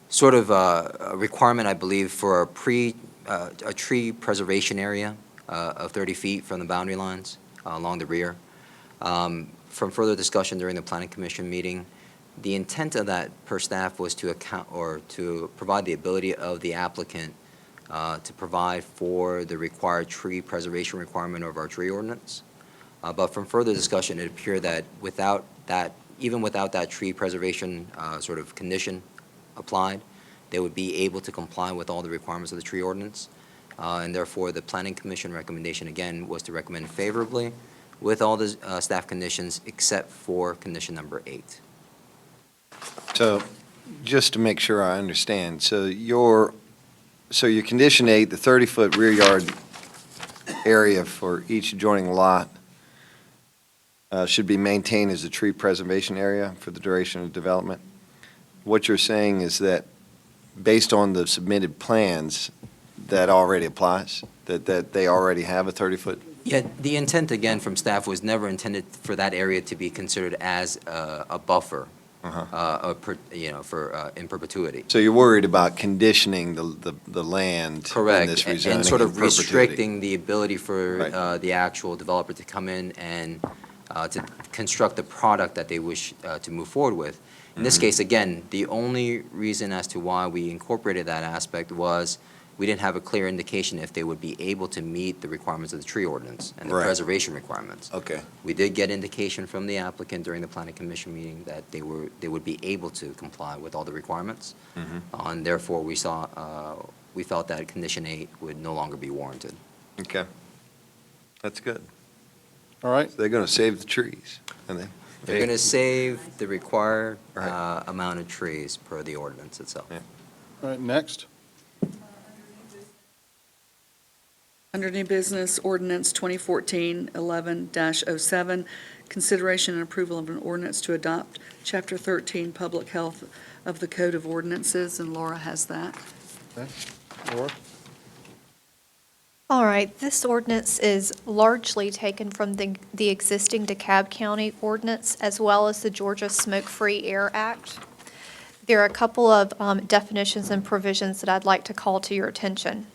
sort of a requirement, I believe, for a tree preservation area of 30 feet from the boundary lines along the rear. From further discussion during the planning commission meeting, the intent of that per staff was to account, or to provide the ability of the applicant to provide for the required tree preservation requirement of our tree ordinance. But from further discussion, it appeared that without that, even without that tree preservation sort of condition applied, they would be able to comply with all the requirements of the tree ordinance. And therefore, the planning commission recommendation, again, was to recommend favorably with all the staff conditions except for condition number 8. So, just to make sure I understand, so your condition 8, the 30-foot rear yard area for each adjoining lot should be maintained as a tree preservation area for the duration of development. What you're saying is that, based on the submitted plans, that already applies? That they already have a 30-foot? Yeah, the intent, again, from staff was never intended for that area to be considered as a buffer, in perpetuity. So you're worried about conditioning the land in Correct, this and rezoning sort of in perpetuity? restricting the ability for Right. the actual developer to come in and to construct the product that they wish to move forward with. In this case, again, the only reason as to why we incorporated that aspect was we didn't have a clear indication if they would be able to meet the requirements of the tree ordinance and the Right. preservation requirements. Okay. We did get indication from the applicant during the planning commission meeting that they would be able to comply with all the requirements. And therefore, we felt that condition 8 would no longer be warranted. Okay. That's good. All right. So they're going to save the trees, and They're going to save the required Right. amount of trees per the ordinance itself. Yeah. All right, next. Under new business, ordinance 2014-11-07, consideration and approval of an ordinance to adopt Chapter 13, Public Health of the Code of Ordinances, and Laura has that. Okay. Laura? All right, this ordinance is largely taken from the existing DeKalb County ordinance as well as the Georgia Smoke-Free Air Act. There are a couple of definitions and provisions that I'd like to call to your attention.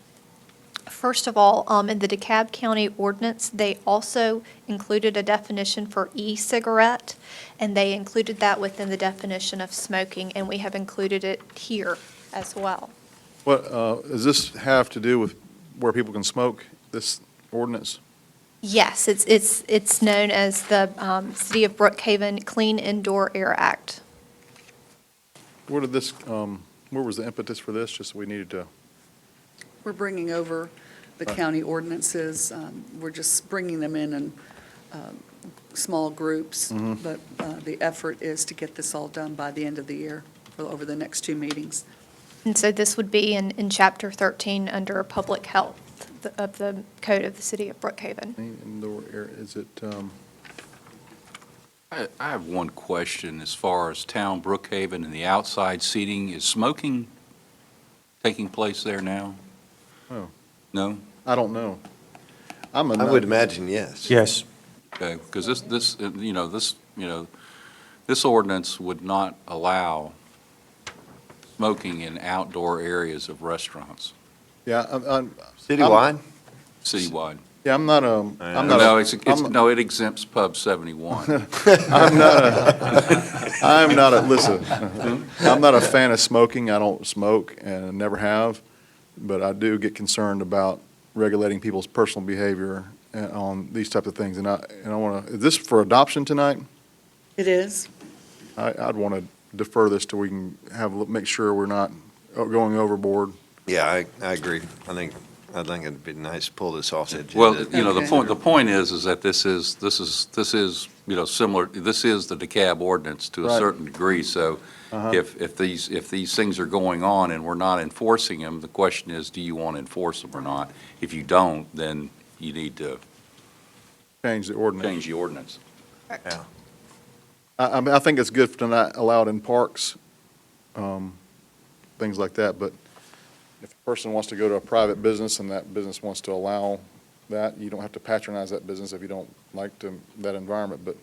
First of all, in the DeKalb County ordinance, they also included a definition for e-cigarette, and they included that within the definition of smoking, and we have included it here as well. What, does this have to do with where people can smoke, this ordinance? Yes, it's known as the City of Brookhaven Clean Indoor Air Act. Where did this, where was the impetus for this? Just we needed to, We're bringing over the county ordinances. We're just bringing them in small groups. But the effort is to get this all done by the end of the year, or over the next 2 meetings. And so this would be in Chapter 13 under Public Health of the Code of the City of Brookhaven. indoor air, is it, I have one question as far as town Brookhaven and the outside seating. Is smoking taking place there now? Oh. No? I don't know. I would imagine yes. Yes. Okay, because this ordinance would not allow smoking in outdoor areas of restaurants Yeah, Citywide? citywide. yeah, I'm not a, I'm not No, a, no, it exempts Pub 71. I'm not a, listen, I'm not a fan of smoking. I don't smoke and never have, but I do get concerned about regulating people's personal behavior on these type of things. And I want to, is this for adoption tonight? It is. I'd want to defer this till we can make sure we're not going overboard. Yeah, I agree. I think it'd be nice to pull this off the agenda. Well, Okay. the point is that this is, similar, this is the DeKalb ordinance to a Right. certain degree, so if these things are going on and we're not enforcing them, the question is, do you want to enforce them or not? If you don't, then you need to Change the ordinance. change the ordinance. I mean, I think it's good to not allow it in parks things like that. But if a person wants to go to a private business and that business wants to allow that, you don't have to patronize that business if you don't like that environment, but,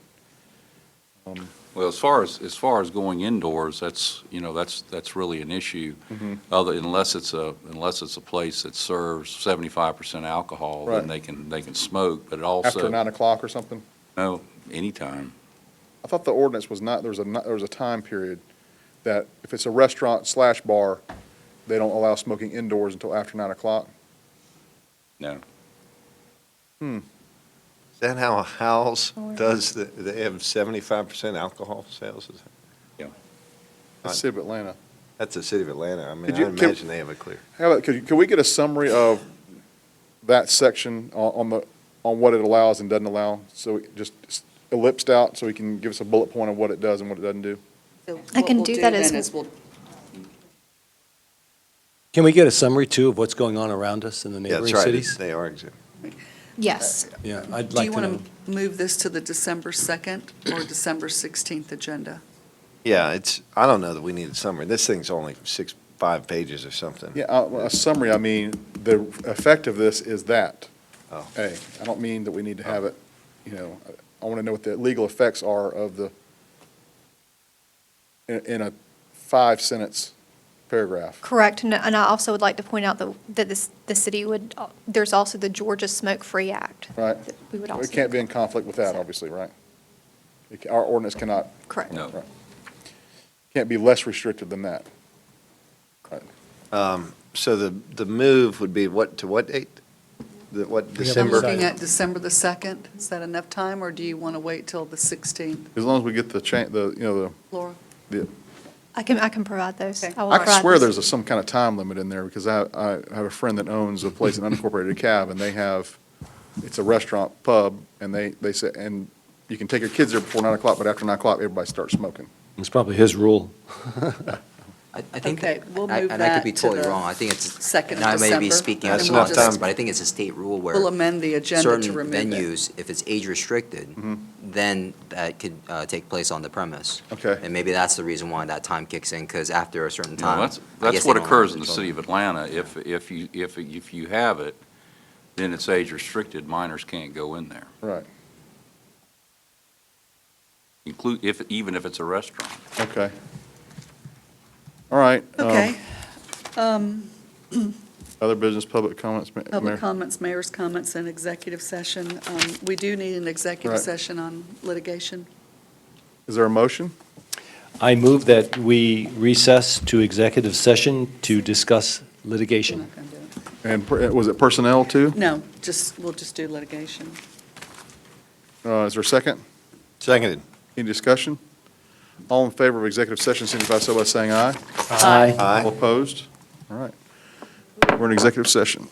Well, as far as going indoors, that's, that's really an issue. Unless it's a place that serves 75% alcohol, then Right. they can smoke, but it also. after 9 o'clock or something? No, anytime. I thought the ordinance was not, there was a time period that if it's a restaurant/bar, they don't allow smoking indoors until after 9 o'clock. No. Is that how a house does, they have 75% alcohol sales? Is that- That's City of Atlanta. That's the city of Atlanta. I mean, Could I you- imagine they have a clear. How about, could we get a summary of that section on what it allows and doesn't allow? So we just ellipsed out, so we can give us a bullet point of what it does and what it doesn't do? So I what can we'll do that then as- is we'll- Can we get a summary, too, of what's going on around us in the Yeah, neighboring that's right. cities? They are exempt. Yes. Yeah, I'd Do like you to know. want to move this to the December 2nd or December 16th agenda? Yeah, I don't know that we need a summary. This thing's only 5 pages or something. Yeah, a summary, I mean, the effect of this is that. Oh. Hey, I don't mean that we need to have it, I want to know what the legal effects are of in a 5-sentence paragraph. Correct, and I also would like to point out that the city would, there's also the Georgia Smoke-Free Act. Right. that We would also. It can't be in conflict with that, obviously, right? Our ordinance cannot, Correct. No. Right. Can't be less restricted than that. Right. So the move would be to what date? What, I'm December? looking at December the 2nd. Is that enough time, or do you want to wait till the 16th? As long as we get Laura? I can provide those. Okay. will I can provide swear those. there's some kind of time limit in there, because I have a friend that owns a place in unincorporated cab, and it's a restaurant pub, and they say, and you can take your kids there before 9 o'clock, but after 9 o'clock, everybody starts smoking. It's probably his rule. I think, Okay, we'll I- move and I could that be to totally the wrong, I think it's, 2nd and of I may be December, speaking That's out of and we'll enough context, time. but I think it's a state rule where We'll amend the agenda to certain remove it. venues, if it's age-restricted, then that could take place on the premise. Okay. And maybe that's the reason why that time kicks in, because after a certain time. That's I guess they what don't occurs allow in the children. city of Atlanta. If you have it, then it's age restricted, minors can't go in there. Right, Even if it's a restaurant. okay. All right. Okay. Other business, public comments, Mayor? Public comments, mayor's comments, and executive session. We do need an executive Right. session on litigation. Is there a motion? I move that we recess to executive session to discuss We're litigation. not going to do it. And was it personnel, too? No, we'll just do litigation. Is there a second? Seconded. Any discussion? All in favor of executive session, signify so by saying aye. Aye. Aye. All opposed? All right. We're in executive session.